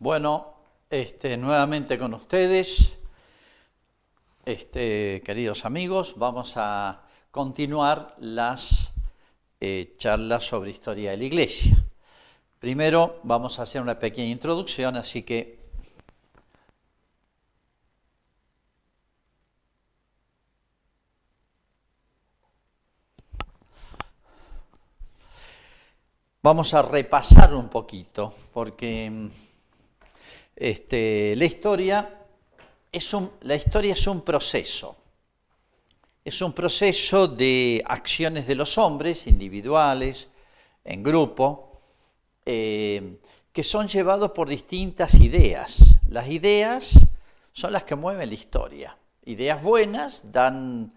Bueno, nuevamente con ustedes, queridos amigos, vamos a continuar las charlas sobre historia de la Iglesia. Primero vamos a hacer una pequeña introducción, así que vamos a repasar un poquito, porque la historia es un proceso. Es un proceso de acciones de los hombres, individuales, en grupo, que son llevados por distintas ideas. Las ideas son las que mueven la historia. Ideas buenas dan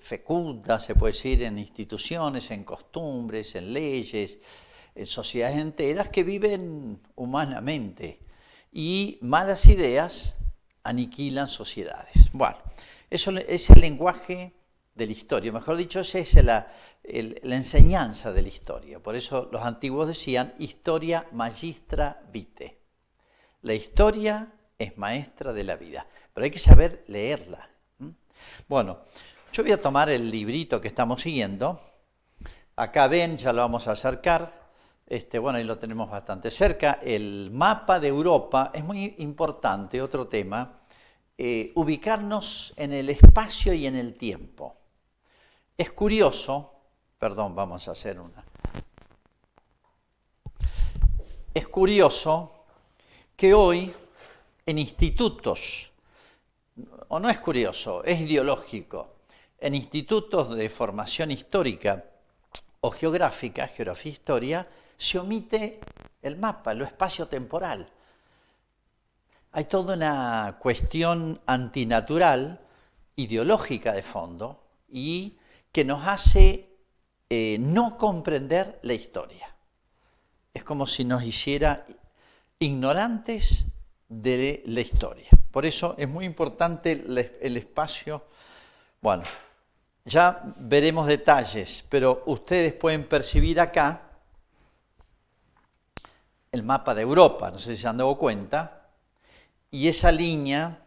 fecundas, se puede decir, en instituciones, en costumbres, en leyes, en sociedades enteras que viven humanamente. Y malas ideas aniquilan sociedades. Bueno, eso es el lenguaje de la historia. Mejor dicho, esa es la enseñanza de la historia. Por eso los antiguos decían, historia magistra vitae. La historia es maestra de la vida, pero hay que saber leerla. Bueno, yo voy a tomar el librito que estamos siguiendo. Acá ven, ya lo vamos a acercar. Bueno, ahí lo tenemos bastante cerca. El mapa de Europa es muy importante, otro tema, ubicarnos en el espacio y en el tiempo. Es curioso, perdón, vamos a hacer una. Es curioso que hoy en institutos, o no es curioso, es ideológico, en institutos de formación histórica o geografía historia, se omite el mapa, lo espacio-temporal. Hay toda una cuestión antinatural, ideológica de fondo, y que nos hace no comprender la historia. Es como si nos hiciera ignorantes de la historia. Por eso es muy importante el espacio. Bueno, ya veremos detalles, pero ustedes pueden percibir acá el mapa de Europa, no sé si se han dado cuenta, y esa línea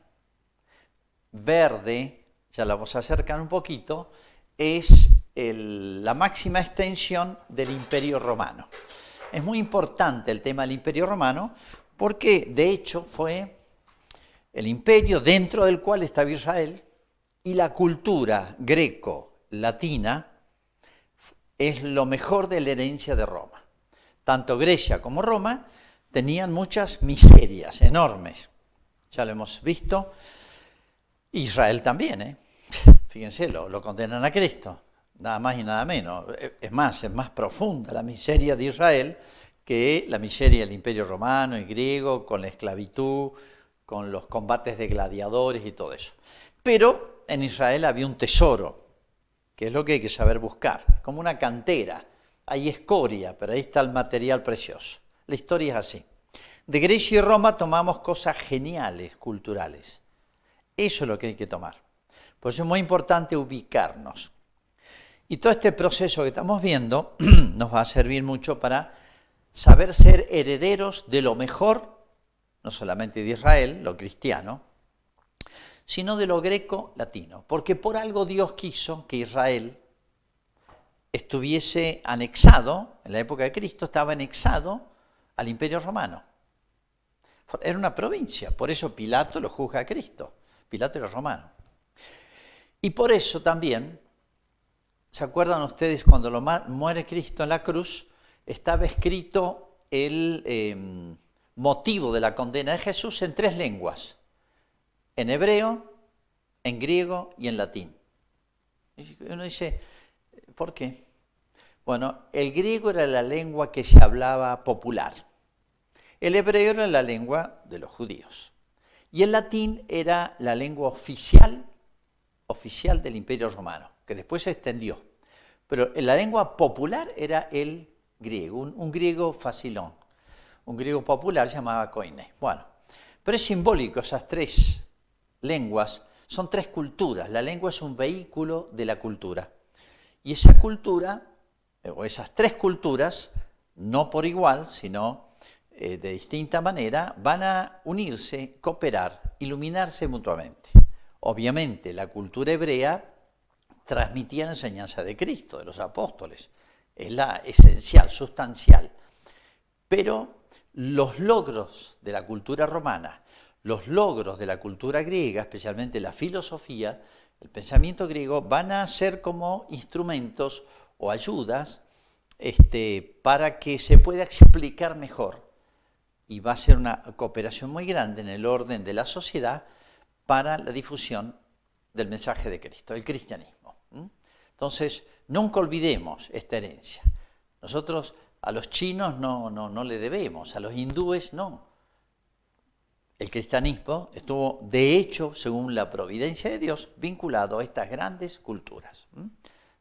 verde, ya la vamos a acercar un poquito, es la máxima extensión del Imperio Romano. Es muy importante el tema del Imperio Romano porque, de hecho, fue el imperio dentro del cual estaba Israel y la cultura greco-latina es lo mejor de la herencia de Roma. Tanto Grecia como Roma tenían muchas miserias enormes. Ya lo hemos visto. Israel también, Fíjense, lo condenan a Cristo, nada más y nada menos. Es más profunda la miseria de Israel que la miseria del Imperio Romano y griego, con la esclavitud, con los combates de gladiadores y todo eso. Pero en Israel había un tesoro, que es lo que hay que saber buscar. Es como una cantera, hay escoria, pero ahí está el material precioso. La historia es así. De Grecia y Roma tomamos cosas geniales, culturales. Eso es lo que hay que tomar. Por eso es muy importante ubicarnos. Y todo este proceso que estamos viendo nos va a servir mucho para saber ser herederos de lo mejor, no solamente de Israel, lo cristiano, sino de lo greco-latino. Porque por algo Dios quiso que Israel estuviese anexado, en la época de Cristo estaba anexado al Imperio Romano. Era una provincia, por eso Pilato lo juzga a Cristo. Pilato era romano. Y por eso también, ¿se acuerdan ustedes cuando muere Cristo en la cruz? Estaba escrito el motivo de la condena de Jesús en 3 lenguas. En hebreo, en griego y en latín. Y uno dice, ¿por qué? Bueno, el griego era la lengua que se hablaba popular. El hebreo era la lengua de los judíos. Y el latín era la lengua oficial del Imperio Romano, que después se extendió. Pero la lengua popular era el griego, un griego facilón, un griego popular llamado koine. Bueno, pero es simbólico, esas 3 lenguas son 3 culturas. La lengua es un vehículo de la cultura. Y esa cultura, o esas 3 culturas, no por igual, sino de distinta manera, van a unirse, cooperar, iluminarse mutuamente. Obviamente, la cultura hebrea transmitía la enseñanza de Cristo, de los apóstoles. Es la esencial, sustancial. Pero los logros de la cultura romana, los logros de la cultura griega, especialmente la filosofía, el pensamiento griego, van a ser como instrumentos o ayudas para que se pueda explicar mejor. Y va a ser una cooperación muy grande en el orden de la sociedad para la difusión del mensaje de Cristo, el cristianismo. Entonces, nunca olvidemos esta herencia. Nosotros a los chinos no le debemos, a los hindúes no. El cristianismo estuvo, de hecho, según la providencia de Dios, vinculado a estas grandes culturas.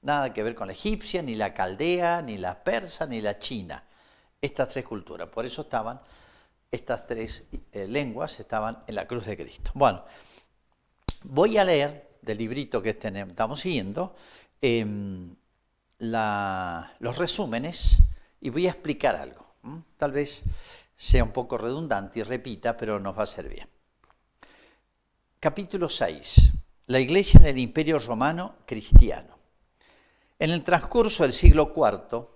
Nada que ver con la egipcia, ni la caldea, ni la persa, ni la china. Estas tres culturas. Por eso estaban, estas tres lenguas estaban en la cruz de Cristo. Bueno, voy a leer del librito que estamos siguiendo los resúmenes y voy a explicar algo. Tal vez sea un poco redundante y repita, pero nos va a servir bien. Capítulo 6. La Iglesia en el Imperio Romano Cristiano. En el transcurso del siglo IV,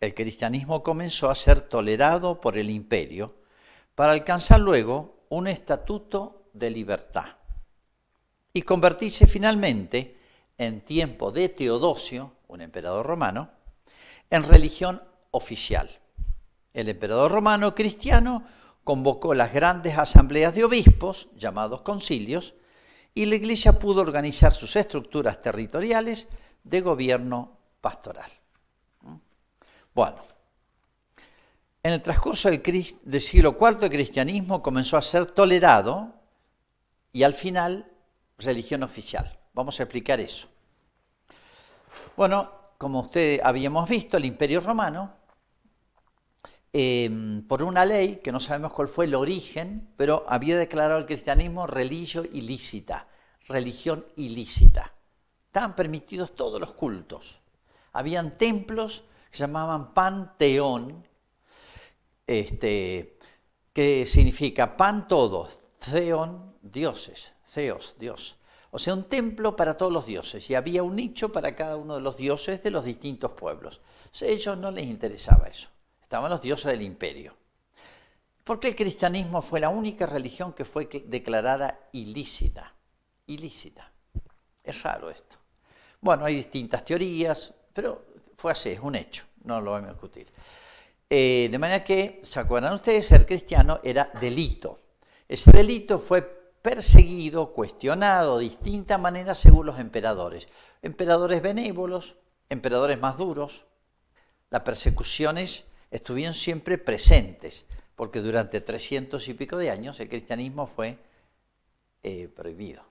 el cristianismo comenzó a ser tolerado por el imperio para alcanzar luego un estatuto de libertad y convertirse finalmente, en tiempo de Teodosio, un emperador romano, en religión oficial. El emperador romano cristiano convocó las grandes asambleas de obispos, llamados concilios, y la Iglesia pudo organizar sus estructuras territoriales de gobierno pastoral. Bueno, en el transcurso del siglo IV el cristianismo comenzó a ser tolerado y al final religión oficial. Vamos a explicar eso. Bueno, como ustedes habíamos visto, el Imperio Romano, por una ley, que no sabemos cuál fue el origen, pero había declarado el cristianismo religión ilícita. Estaban permitidos todos los cultos. Habían templos que se llamaban panteón, que significa pan todos, theon, dioses, theos, Dios. O sea, un templo para todos los dioses, y había un nicho para cada uno de los dioses de los distintos pueblos. A ellos no les interesaba eso. Estaban los dioses del imperio. ¿Por qué el cristianismo fue la única religión que fue declarada ilícita? Ilícita. Es raro esto. Bueno, hay distintas teorías, pero fue así, es un hecho, no lo vamos a discutir. De manera que, ¿se acuerdan ustedes? Ser cristiano era delito. Ese delito fue perseguido, cuestionado de distintas maneras según los emperadores. Emperadores benévolos, emperadores más duros. Las persecuciones estuvieron siempre presentes, porque durante 300 y pico de años el cristianismo fue prohibido.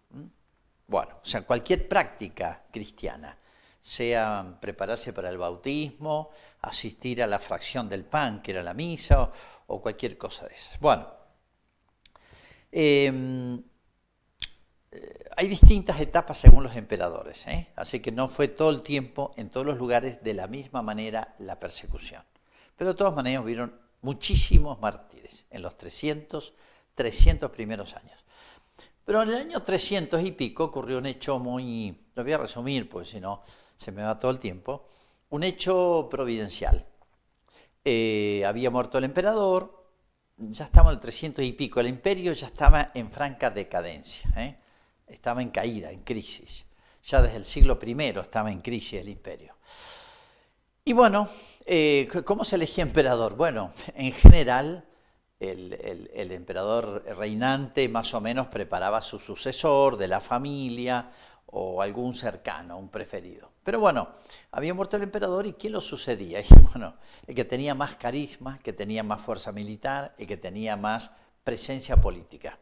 Bueno, o sea, cualquier práctica cristiana, sea prepararse para el bautismo, asistir a la fracción del pan, que era la misa, o cualquier cosa de esas. Bueno, hay distintas etapas según los emperadores, así que no fue todo el tiempo, en todos los lugares, de la misma manera la persecución. Pero de todas maneras hubieron muchísimos mártires en los 300 primeros años. Pero en el año 300 y pico ocurrió un hecho muy, lo voy a resumir porque si no se me va todo el tiempo, un hecho providencial. Había muerto el emperador, ya estamos en el 300 y pico, el imperio ya estaba en franca decadencia, estaba en caída, en crisis. Ya desde el siglo I estaba en crisis el imperio. Y bueno, ¿cómo se elegía emperador? Bueno, en general el emperador reinante más o menos preparaba a su sucesor de la familia o algún cercano, un preferido. Pero bueno, había muerto el emperador y ¿quién lo sucedía? Y bueno, el que tenía más carisma, que tenía más fuerza militar, el que tenía más presencia política.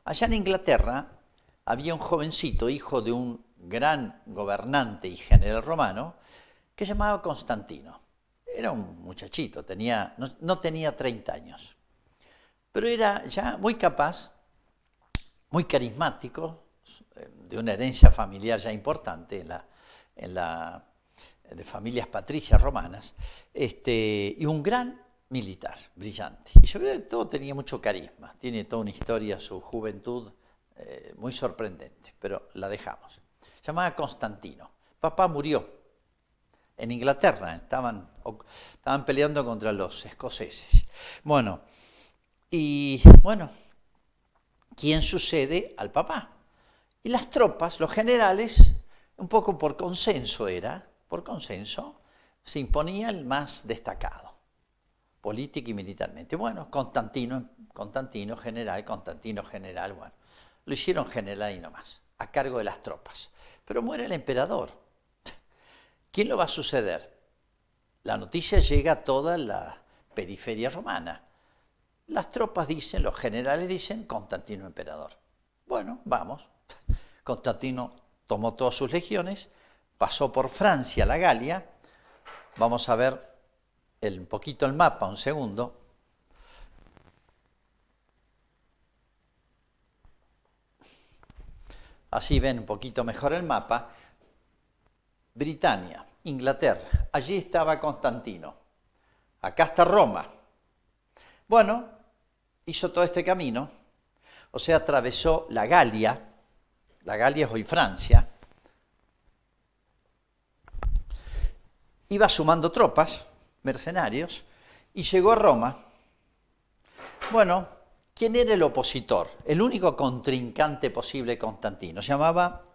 Allá en Inglaterra había un jovencito, hijo de un gran gobernante y general romano, que se llamaba Constantino. Era un muchachito, no tenía 30 años. Pero era ya muy capaz, muy carismático, de una herencia familiar ya importante de familias patricias romanas, y un gran militar, brillante. Y sobre todo tenía mucho carisma. Tiene toda una historia, su juventud, muy sorprendente, pero la dejamos. Se llamaba Constantino. Papá murió en Inglaterra, estaban peleando contra los escoceses. Bueno, ¿quién sucede al papá? Y las tropas, los generales, un poco por consenso se imponía el más destacado, política y militarmente. Bueno, Constantino general, bueno, lo hicieron general y no más, a cargo de las tropas. Pero muere el emperador. ¿Quién lo va a suceder? La noticia llega a toda la periferia romana. Las tropas dicen, los generales dicen, Constantino emperador. Bueno, vamos. Constantino tomó todas sus legiones, pasó por Francia, la Galia. Vamos a ver un poquito el mapa, un segundo. Así ven un poquito mejor el mapa. Britania, Inglaterra, allí estaba Constantino. Acá está Roma. Bueno, hizo todo este camino, o sea, atravesó la Galia es hoy Francia, iba sumando tropas, mercenarios, y llegó a Roma. Bueno, ¿quién era el opositor? El único contrincante posible de Constantino, se llamaba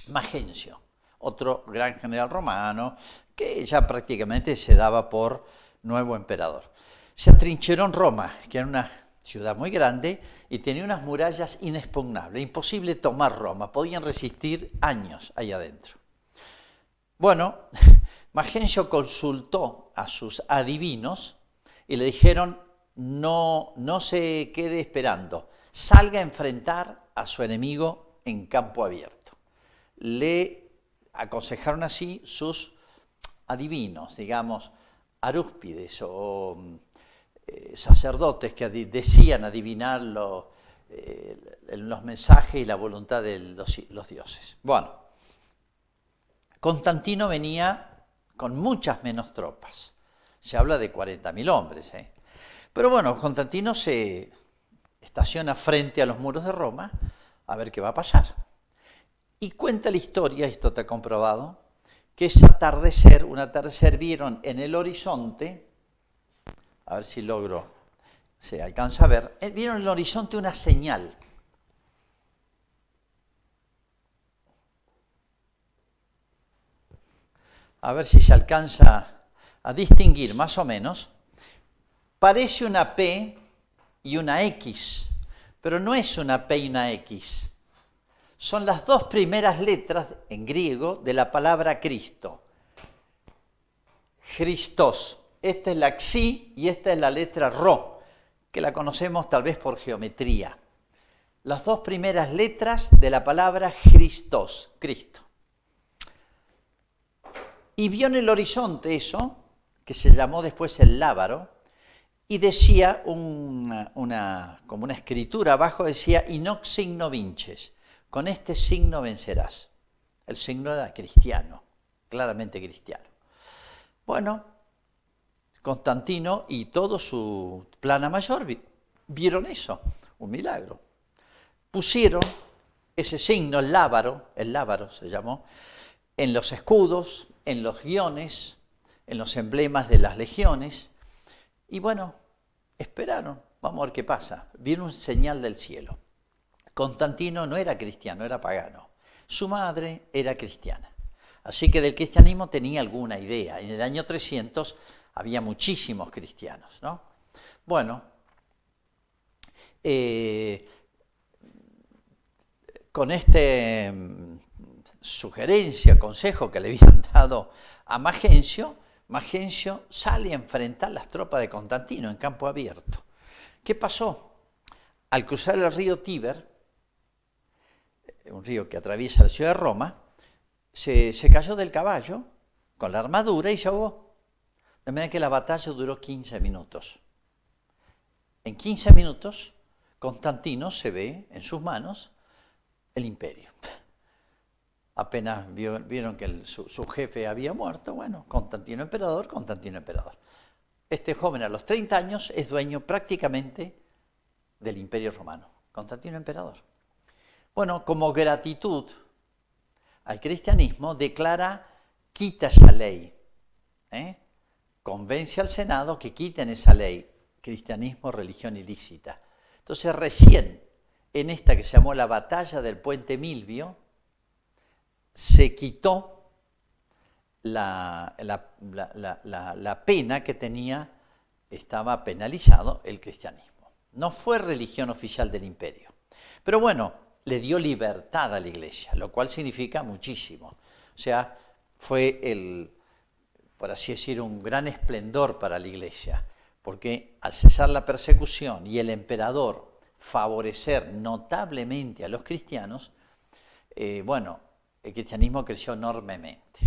Magencio, otro gran general romano, que ya prácticamente se daba por nuevo emperador. Se atrincheró en Roma, que era una ciudad muy grande y tenía unas murallas inexpugnables, imposible tomar Roma, podían resistir años ahí adentro. Bueno, Magencio consultó a sus adivinos y le dijeron, no se quede esperando, salga a enfrentar a su enemigo en campo abierto. Le aconsejaron así sus adivinos, digamos, arúspides o sacerdotes que decían adivinar los mensajes y la voluntad de los dioses. Bueno, Constantino venía con muchas menos tropas. Se habla de 40.000 hombres. Pero bueno, Constantino se estaciona frente a los muros de Roma a ver qué va a pasar. Y cuenta la historia, esto está comprobado, que ese atardecer, vieron en el horizonte, a ver si se alcanza a ver, vieron en el horizonte una señal. A ver si se alcanza a distinguir más o menos. Parece una P y una X, pero no es una P y una X. Son las dos primeras letras en griego de la palabra Cristo. Christos. Esta es la Xi y esta es la letra Rho, que la conocemos tal vez por geometría. Las dos primeras letras de la palabra Christos, Cristo. Y vio en el horizonte eso, que se llamó después el lábaro, y decía como una escritura abajo, decía, inox signo vinces, con este signo vencerás. El signo era cristiano, claramente cristiano. Bueno, Constantino y todo su plana mayor vieron eso, un milagro. Pusieron ese signo, el lábaro se llamó, en los escudos, en los guiones, en los emblemas de las legiones. Y bueno, esperaron, vamos a ver qué pasa. Vieron una señal del cielo. Constantino no era cristiano, era pagano. Su madre era cristiana. Así que del cristianismo tenía alguna idea. En el año 300 había muchísimos cristianos, ¿no? Bueno, con esta sugerencia, consejo que le habían dado a Magencio, Magencio sale a enfrentar las tropas de Constantino en campo abierto. ¿Qué pasó? Al cruzar el río Tíber, un río que atraviesa la ciudad de Roma, se cayó del caballo con la armadura y se ahogó. De manera que la batalla duró 15 minutos. En 15 minutos, Constantino se ve en sus manos el imperio. Apenas vieron que su jefe había muerto, bueno, Constantino emperador. este joven a los 30 años es dueño prácticamente del Imperio Romano, Constantino emperador. Bueno, como gratitud al cristianismo declara, quita esa ley, convence al Senado que quiten esa ley, cristianismo, religión ilícita. Entonces recién en esta que se llamó la batalla del Puente Milvio, se quitó la pena que tenía, estaba penalizado el cristianismo. No fue religión oficial del imperio. Pero bueno, le dio libertad a la iglesia, lo cual significa muchísimo. O sea, fue por así decir, un gran esplendor para la iglesia, porque al cesar la persecución y el emperador favorecer notablemente a los cristianos, bueno, el cristianismo creció enormemente.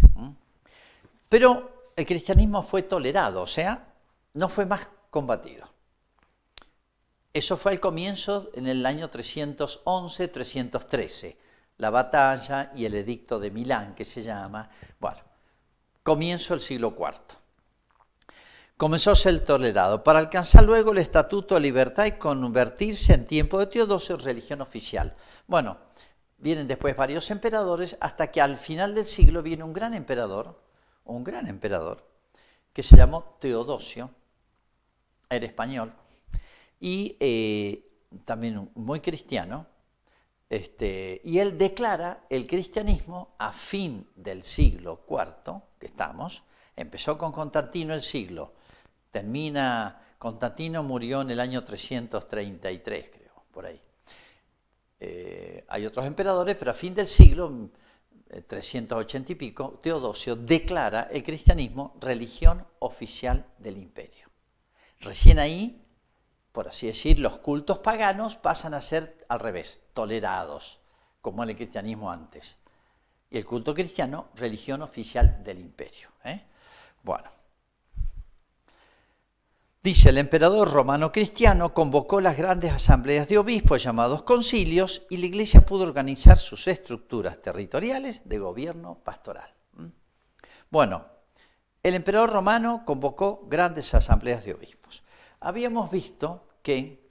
Pero el cristianismo fue tolerado, o sea, no fue más combatido. Eso fue el comienzo en el año 311-313, la batalla y el edicto de Milán, que se llama, bueno, comienzo del siglo IV. Comenzó a ser tolerado, para alcanzar luego el estatuto de libertad y convertirse en tiempo de Teodosio en religión oficial. Bueno, vienen después varios emperadores, hasta que al final del siglo viene un gran emperador, que se llamó Teodosio, era español, y también muy cristiano, y él declara el cristianismo a fin del siglo IV, que estamos, empezó con Constantino el siglo, Constantino murió en el año 333, creo, por ahí. Hay otros emperadores, pero a fin del siglo, 380 y pico, Teodosio declara el cristianismo religión oficial del imperio. Recién ahí, por así decir, los cultos paganos pasan a ser al revés, tolerados, como en el cristianismo antes. Y el culto cristiano, religión oficial del imperio. Bueno. Dice, el emperador romano cristiano convocó las grandes asambleas de obispos llamados concilios y la iglesia pudo organizar sus estructuras territoriales de gobierno pastoral. Bueno, el emperador romano convocó grandes asambleas de obispos. Habíamos visto que,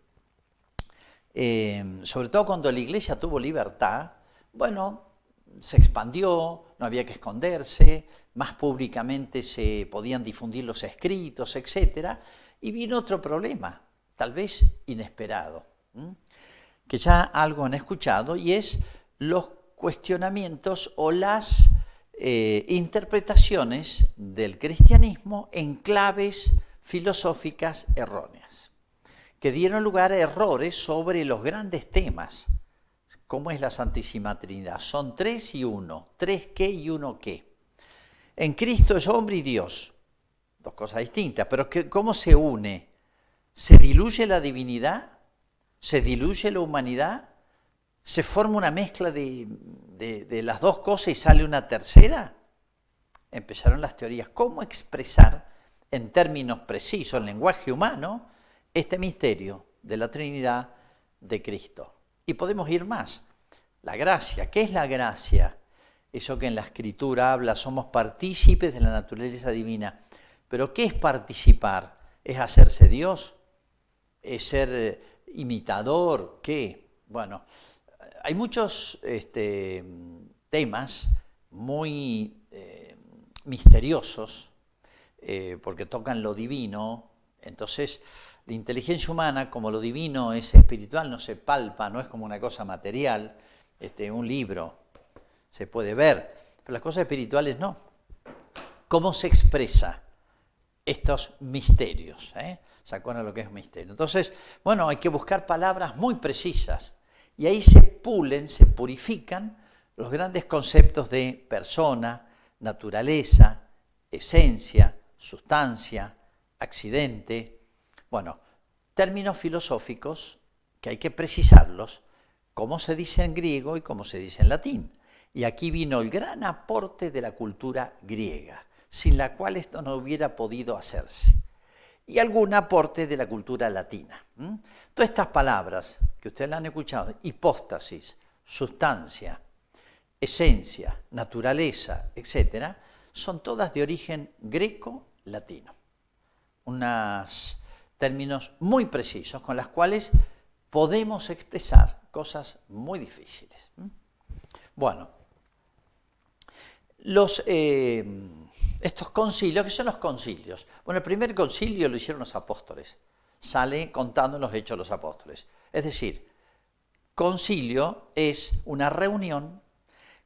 sobre todo cuando la iglesia tuvo libertad, bueno, se expandió, no había que esconderse, más públicamente se podían difundir los escritos, etcétera. Y vino otro problema, tal vez inesperado, que ya algo han escuchado, y es los cuestionamientos o las interpretaciones del cristianismo en claves filosóficas erróneas, que dieron lugar a errores sobre los grandes temas, como es la Santísima Trinidad. Son tres y uno, tres qué y uno qué. En Cristo es hombre y Dios. Dos cosas distintas, pero ¿cómo se une? ¿Se diluye la divinidad? ¿Se diluye la humanidad? ¿Se forma una mezcla de las dos cosas y sale una tercera? Empezaron las teorías. ¿Cómo expresar en términos precisos, en lenguaje humano, este misterio de la Trinidad de Cristo? Y podemos ir más. La gracia. ¿Qué es la gracia? Eso que en la Escritura habla, somos partícipes de la naturaleza divina. Pero ¿qué es participar? ¿Es hacerse Dios? ¿Es ser imitador? ¿Qué? Bueno, hay muchos temas muy misteriosos porque tocan lo divino. Entonces, la inteligencia humana, como lo divino es espiritual, no se palpa, no es como una cosa material, un libro se puede ver, pero las cosas espirituales no. ¿Cómo se expresa estos misterios? ¿Se acuerdan lo que es misterio? Entonces, bueno, hay que buscar palabras muy precisas y ahí se pulen, se purifican los grandes conceptos de persona, naturaleza, esencia, sustancia, accidente. Bueno, términos filosóficos que hay que precisarlos, cómo se dice en griego y cómo se dice en latín. Y aquí vino el gran aporte de la cultura griega, sin la cual esto no hubiera podido hacerse. Y algún aporte de la cultura latina. Todas estas palabras que ustedes la han escuchado, hipóstasis, sustancia, esencia, naturaleza, etc., son todas de origen greco-latino. unos términos muy precisos con los cuales podemos expresar cosas muy difíciles. Bueno, estos concilios, ¿qué son los concilios? Bueno, el primer concilio lo hicieron los apóstoles, sale contando en los Hechos de los Apóstoles. Es decir, concilio es una reunión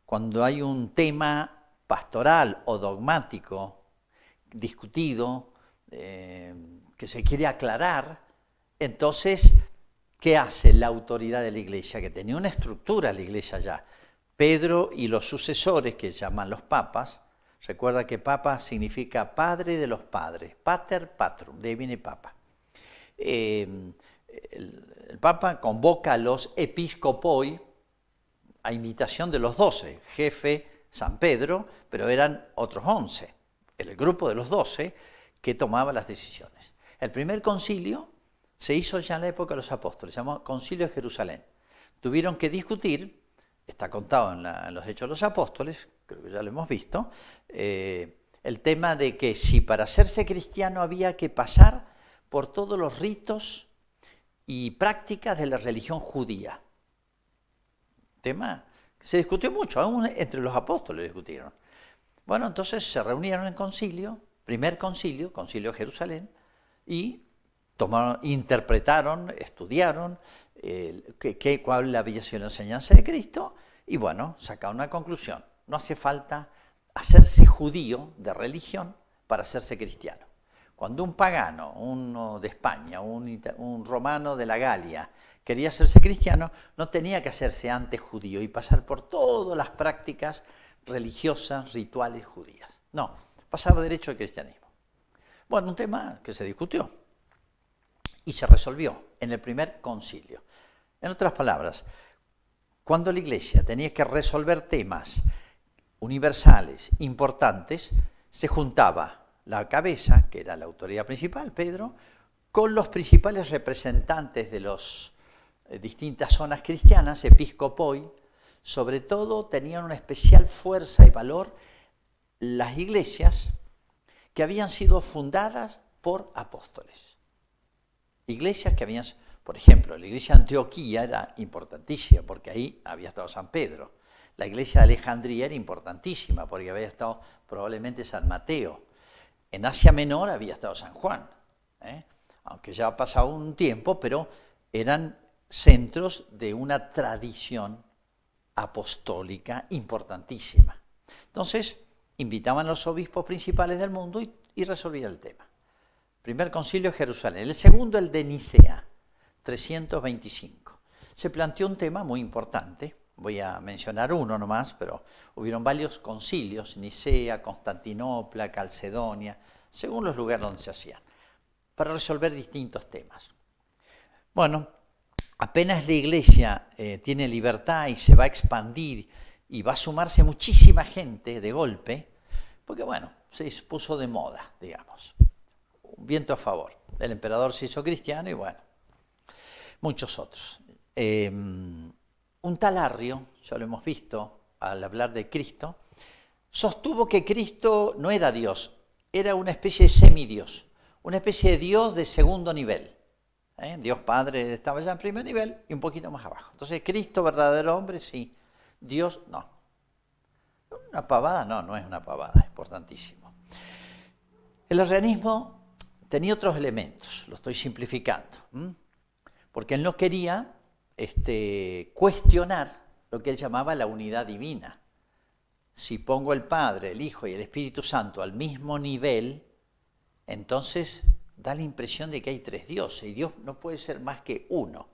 cuando hay un tema pastoral o dogmático discutido, que se quiere aclarar. Entonces, ¿qué hace la autoridad de la iglesia? Que tenía una estructura la iglesia ya. Pedro y los sucesores, que llaman los papas, recuerda que papa significa padre de los padres, pater patrum, de ahí viene papa. El papa convoca a los episcopoi a invitación de los 12, jefe San Pedro, pero eran otros 11, el grupo de los 12 que tomaba las decisiones. El primer concilio se hizo ya en la época de los apóstoles, se llamó Concilio de Jerusalén. Tuvieron que discutir, está contado en los Hechos de los Apóstoles, creo que ya lo hemos visto, el tema de que si para hacerse cristiano había que pasar por todos los ritos y prácticas de la religión judía. Tema que se discutió mucho, aún entre los apóstoles discutieron. Bueno, entonces se reunieron en concilio, primer concilio, Concilio de Jerusalén, y interpretaron, estudiaron cuál había sido la enseñanza de Cristo, y bueno, sacaron una conclusión. No hace falta hacerse judío de religión para hacerse cristiano. Cuando un pagano, uno de España, un romano de la Galia, quería hacerse cristiano, no tenía que hacerse antes judío y pasar por todas las prácticas religiosas, rituales judías. No, pasaba derecho al cristianismo. Bueno, un tema que se discutió y se resolvió en el primer concilio. En otras palabras, cuando la iglesia tenía que resolver temas universales, importantes, se juntaba la cabeza, que era la autoridad principal, Pedro, con los principales representantes de las distintas zonas cristianas, episcopoi. Sobre todo tenían una especial fuerza y valor las iglesias que habían sido fundadas por apóstoles. Iglesias que habían, por ejemplo, la iglesia de Antioquía era importantísima porque ahí había estado San Pedro. La iglesia de Alejandría era importantísima porque había estado probablemente San Mateo. En Asia Menor había estado San Juan, aunque ya ha pasado un tiempo, pero eran centros de una tradición apostólica importantísima. Entonces, invitaban a los obispos principales del mundo y resolvían el tema. Primer concilio de Jerusalén. El segundo, el de Nicea, 325. Se planteó un tema muy importante. Voy a mencionar uno nomás, pero hubieron varios concilios, Nicea, Constantinopla, Calcedonia, según los lugares donde se hacían, para resolver distintos temas. Bueno, apenas la iglesia tiene libertad y se va a expandir y va a sumarse muchísima gente de golpe, porque bueno, se puso de moda, digamos, un viento a favor. El emperador se hizo cristiano y bueno, muchos otros. Un tal Arrio, ya lo hemos visto al hablar de Cristo, sostuvo que Cristo no era Dios, era una especie de semidios, una especie de Dios de segundo nivel. Dios Padre estaba ya en primer nivel y un poquito más abajo. Entonces, Cristo, verdadero hombre, sí. Dios, no. Una pavada, no es una pavada, es importantísimo. El arrianismo tenía otros elementos, lo estoy simplificando, porque él no quería cuestionar lo que él llamaba la unidad divina. Si pongo el Padre, el Hijo y el Espíritu Santo al mismo nivel, entonces da la impresión de que hay tres dioses y Dios no puede ser más que uno.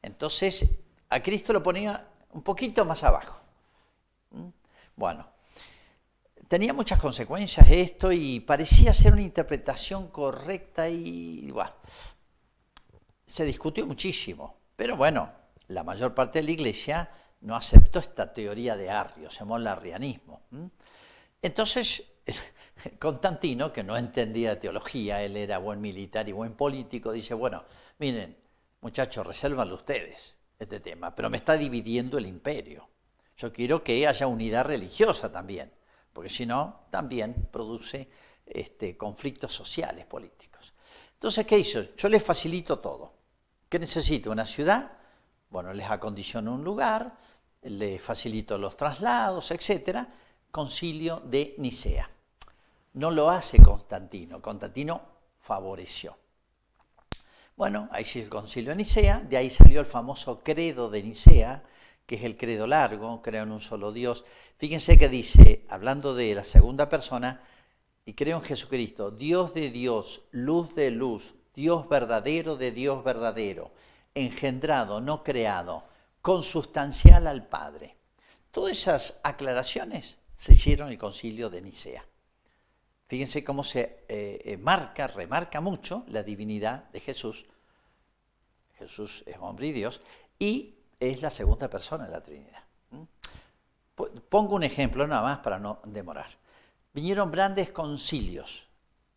Entonces a Cristo lo ponía un poquito más abajo. Bueno, tenía muchas consecuencias esto y parecía ser una interpretación correcta y bueno, se discutió muchísimo. Pero bueno, la mayor parte de la iglesia no aceptó esta teoría de Arrio, se llamó el arrianismo. Entonces, Constantino, que no entendía de teología, él era buen militar y buen político, dice, bueno, miren, muchachos, resérvanlo ustedes este tema, pero me está dividiendo el imperio. Yo quiero que haya unidad religiosa también, porque si no, también produce conflictos sociales, políticos. Entonces, ¿qué hizo? Yo les facilito todo. ¿Qué necesito? ¿Una ciudad? Bueno, les acondiciono un lugar, les facilito los traslados, etc. Concilio de Nicea. No lo hace Constantino. Constantino favoreció. Bueno, ahí sí el concilio de Nicea, de ahí salió el famoso credo de Nicea, que es el credo largo, creo en un solo Dios. Fíjense que dice, hablando de la segunda persona, y creo en Jesucristo, Dios de Dios, luz de luz, Dios verdadero de Dios verdadero, engendrado, no creado, consustancial al Padre. Todas esas aclaraciones se hicieron en el concilio de Nicea. Fíjense cómo se remarca mucho la divinidad de Jesús. Jesús es hombre y Dios, y es la segunda persona de la Trinidad. Pongo un ejemplo nada más para no demorar. Vinieron grandes concilios.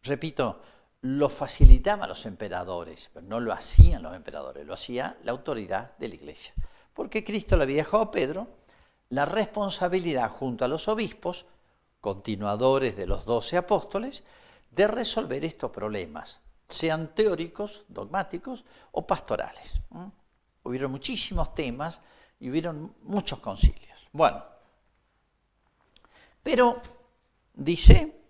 Repito, lo facilitaban los emperadores, pero no lo hacían los emperadores, lo hacía la autoridad de la Iglesia. Porque Cristo le había dejado a Pedro la responsabilidad junto a los obispos, continuadores de los 12 apóstoles, de resolver estos problemas, sean teóricos, dogmáticos o pastorales. Hubieron muchísimos temas y hubieron muchos concilios. Bueno, pero dice,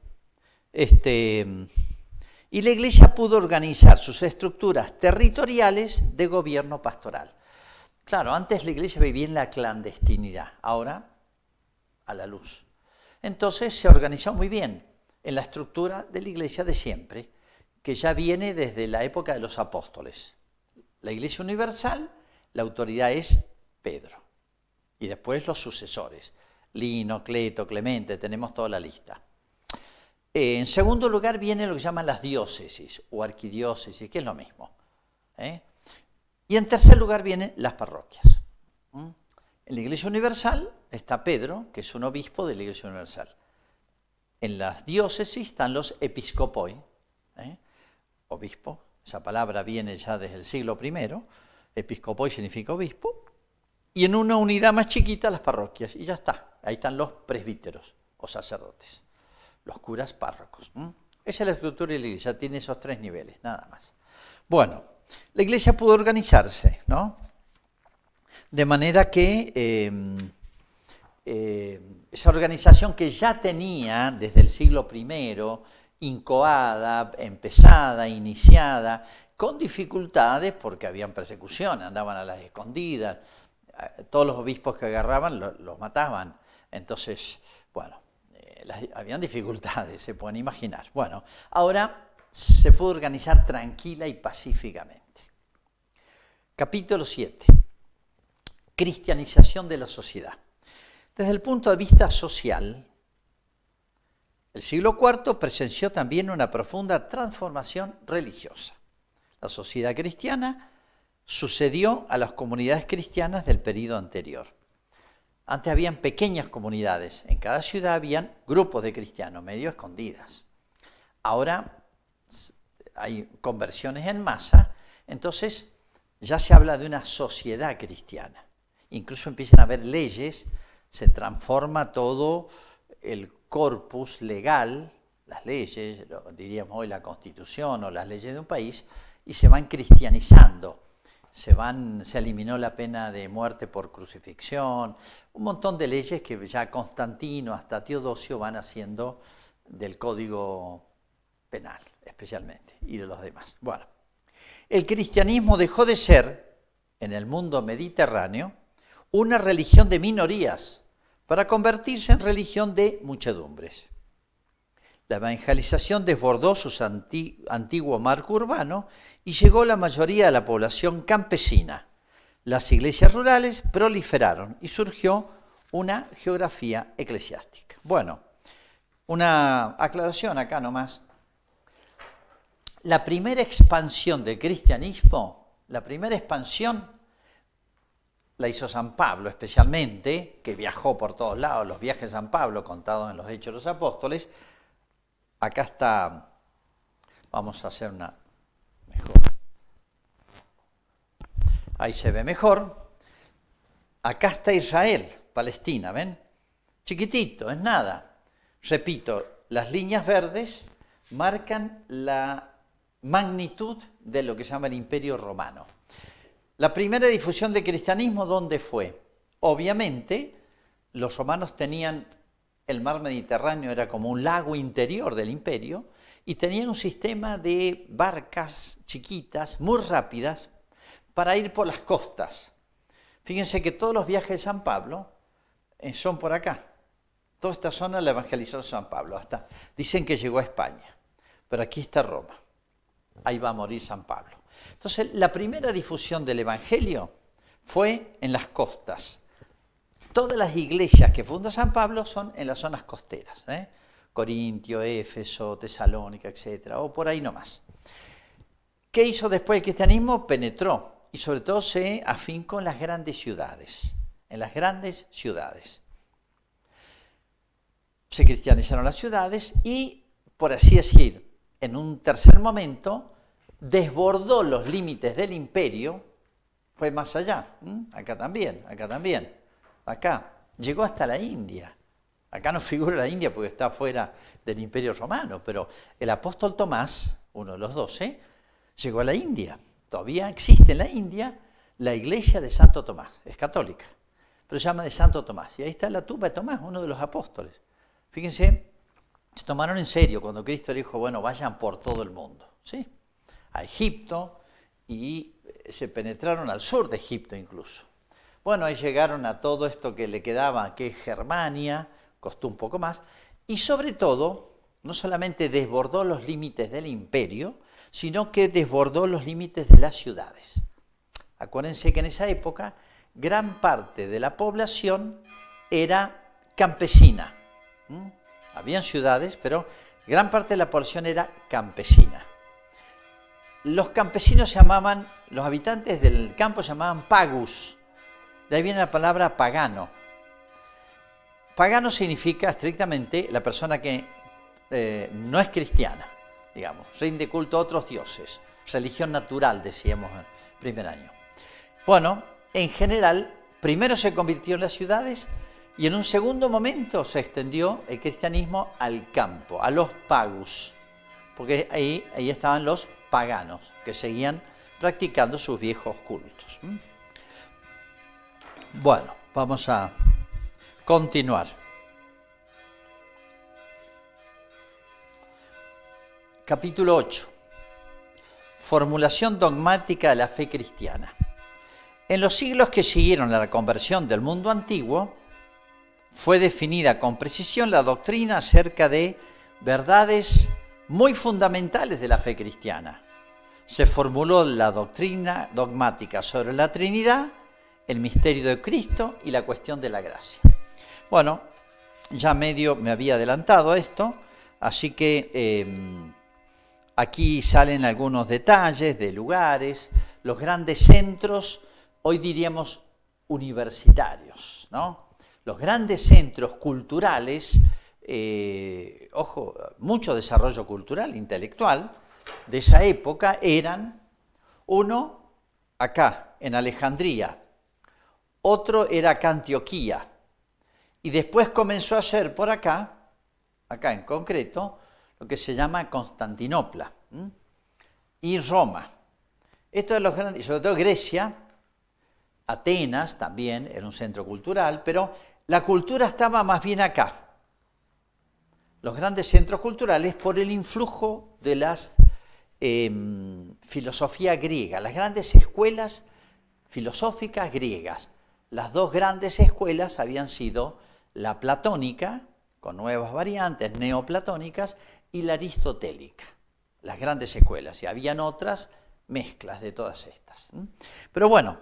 y la Iglesia pudo organizar sus estructuras territoriales de gobierno pastoral. Claro, antes la Iglesia vivía en la clandestinidad, ahora a la luz. Entonces se organizó muy bien en la estructura de la Iglesia de siempre, que ya viene desde la época de los apóstoles. La Iglesia universal, la autoridad es Pedro, y después los sucesores, Lino, Cleto, Clemente, tenemos toda la lista. En segundo lugar viene lo que llaman las diócesis o arquidiócesis, que es lo mismo. Y en tercer lugar vienen las parroquias. En la Iglesia Universal está Pedro, que es un obispo de la Iglesia Universal. En las diócesis están los episcopoi, obispo, esa palabra viene ya desde el siglo I, episcopoi significa obispo, y en una unidad más chiquita las parroquias, y ya está, ahí están los presbíteros o sacerdotes, los curas párrocos. Esa es la estructura de la Iglesia, tiene esos 3 niveles, nada más. Bueno, la Iglesia pudo organizarse, ¿no? De manera que esa organización que ya tenía desde el siglo I, incoada, empezada, iniciada, con dificultades porque habían persecución, andaban a las escondidas, todos los obispos que agarraban los mataban. Entonces, bueno, habían dificultades, se pueden imaginar. Bueno, ahora se pudo organizar tranquila y pacíficamente. Capítulo 7. Cristianización de la sociedad. Desde el punto de vista social, el siglo IV presenció también una profunda transformación religiosa. La sociedad cristiana sucedió a las comunidades cristianas del período anterior. Antes habían pequeñas comunidades, en cada ciudad habían grupos de cristianos, medio escondidas. Ahora hay conversiones en masa, entonces ya se habla de una sociedad cristiana. Incluso empiezan a haber leyes, se transforma todo el corpus legal, las leyes, diríamos hoy la Constitución o las leyes de un país, y se van cristianizando. Se eliminó la pena de muerte por crucifixión, un montón de leyes que ya Constantino hasta Teodosio van haciendo del Código Penal, especialmente, y de los demás. Bueno, el cristianismo dejó de ser, en el mundo mediterráneo, una religión de minorías para convertirse en religión de muchedumbres. La evangelización desbordó su antiguo marco urbano y llegó a la mayoría de la población campesina. Las iglesias rurales proliferaron y surgió una geografía eclesiástica. Bueno, una aclaración acá nomás. La primera expansión del cristianismo, la hizo San Pablo especialmente, que viajó por todos lados, los viajes de San Pablo contados en los Hechos de los Apóstoles. Acá está, vamos a hacer una mejor. Ahí se ve mejor. Acá está Israel, Palestina, ¿ven? Chiquitito, es nada. Repito, las líneas verdes marcan la magnitud de lo que se llama el Imperio Romano. La primera difusión del cristianismo, ¿dónde fue? Obviamente, los romanos tenían el mar Mediterráneo, era como un lago interior del imperio, y tenían un sistema de barcas chiquitas, muy rápidas, para ir por las costas. Fíjense que todos los viajes de San Pablo son por acá. Toda esta zona la evangelizó San Pablo. Hasta dicen que llegó a España, pero aquí está Roma. Ahí va a morir San Pablo. Entonces, la primera difusión del Evangelio fue en las costas. Todas las iglesias que funda San Pablo son en las zonas costeras, Corintio, Éfeso, Tesalónica, etc., o por ahí nomás. ¿Qué hizo después el cristianismo? Penetró y sobre todo se afincó en las grandes ciudades. En las grandes ciudades. Se cristianizaron las ciudades y, por así decir, en un tercer momento, desbordó los límites del imperio, fue más allá, acá también, acá, llegó hasta la India. Acá no figura la India porque está fuera del imperio romano, pero el apóstol Tomás, uno de los 12, llegó a la India. Todavía existe en la India la iglesia de Santo Tomás, es católica, pero se llama de Santo Tomás. Y ahí está la tumba de Tomás, uno de los apóstoles. Fíjense, se tomaron en serio cuando Cristo dijo, bueno, vayan por todo el mundo, ¿sí? A Egipto y se penetraron al sur de Egipto incluso. Bueno, ahí llegaron a todo esto que le quedaba, que es Germania, costó un poco más, y sobre todo, no solamente desbordó los límites del imperio, sino que desbordó los límites de las ciudades. Acuérdense que en esa época gran parte de la población era campesina. Habían ciudades, pero gran parte de la población era campesina. Los campesinos se llamaban, los habitantes del campo se llamaban pagus. De ahí viene la palabra pagano. Pagano significa estrictamente la persona que no es cristiana, digamos, rinde culto a otros dioses. Religión natural, decíamos en el primer año. Bueno, en general, primero se convirtió en las ciudades y en un segundo momento se extendió el cristianismo al campo, a los pagus, porque ahí estaban los paganos que seguían practicando sus viejos cultos. Bueno, vamos a continuar. Capítulo 8. Formulación dogmática de la fe cristiana. En los siglos que siguieron a la conversión del mundo antiguo, fue definida con precisión la doctrina acerca de verdades muy fundamentales de la fe cristiana. Se formuló la doctrina dogmática sobre la Trinidad, el misterio de Cristo y la cuestión de la gracia. Bueno, ya medio me había adelantado a esto, así que aquí salen algunos detalles de lugares, los grandes centros, hoy diríamos universitarios, ¿no? Los grandes centros culturales, mucho desarrollo cultural, intelectual, de esa época eran, uno acá, en Alejandría, otro era acá Antioquía, y después comenzó a ser por acá en concreto, lo que se llama Constantinopla y Roma. Esto es los grandes, sobre todo Grecia, Atenas también era un centro cultural, pero la cultura estaba más bien acá. Los grandes centros culturales por el influjo de las filosofía griega, las grandes escuelas filosóficas griegas. Las dos grandes escuelas habían sido la platónica, con nuevas variantes neoplatónicas, y la aristotélica, las grandes escuelas. Y habían otras mezclas de todas estas. Pero bueno,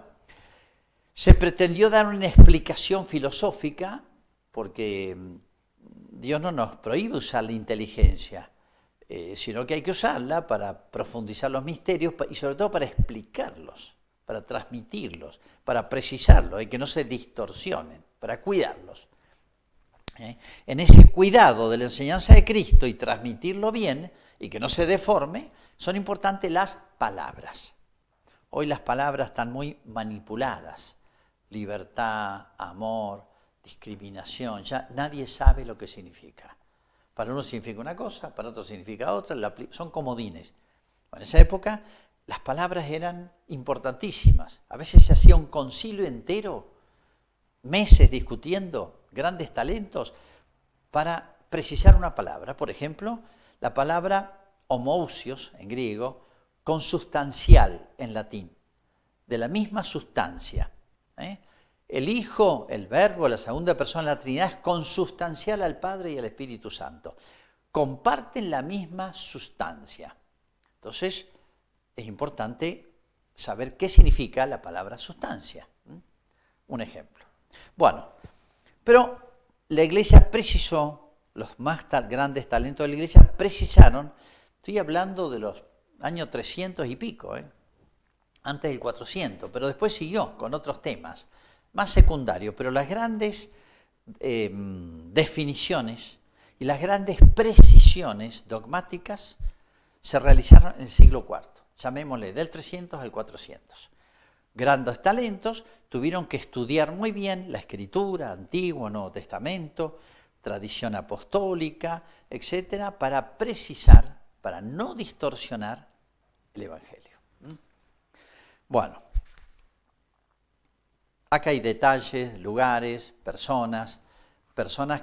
se pretendió dar una explicación filosófica, porque Dios no nos prohíbe usar la inteligencia, sino que hay que usarla para profundizar los misterios y sobre todo para explicarlos, para transmitirlos, para precisarlos y que no se distorsionen, para cuidarlos. En ese cuidado de la enseñanza de Cristo y transmitirlo bien y que no se deforme, son importantes las palabras. Hoy las palabras están muy manipuladas. Libertad, amor, discriminación, ya nadie sabe lo que significa. Para uno significa una cosa, para otro significa otra, son comodines. En esa época las palabras eran importantísimas. A veces se hacía un concilio entero, meses discutiendo, grandes talentos, para precisar una palabra. Por ejemplo, la palabra homousios en griego, consustancial en latín, de la misma sustancia. El Hijo, el Verbo, la segunda persona de la Trinidad es consustancial al Padre y al Espíritu Santo. Comparten la misma sustancia. Entonces, es importante saber qué significa la palabra sustancia. Un ejemplo. Bueno, pero la Iglesia precisó, los más grandes talentos de la Iglesia precisaron, estoy hablando de los años 300 y pico, antes del 400, pero después siguió con otros temas, más secundarios, pero las grandes definiciones y las grandes precisiones dogmáticas se realizaron en el siglo IV, llamémosle del 300 al 400. Grandes talentos tuvieron que estudiar muy bien la Escritura, Antiguo, Nuevo Testamento, tradición apostólica, etcétera, para precisar, para no distorsionar el Evangelio. Bueno, acá hay detalles, lugares, personas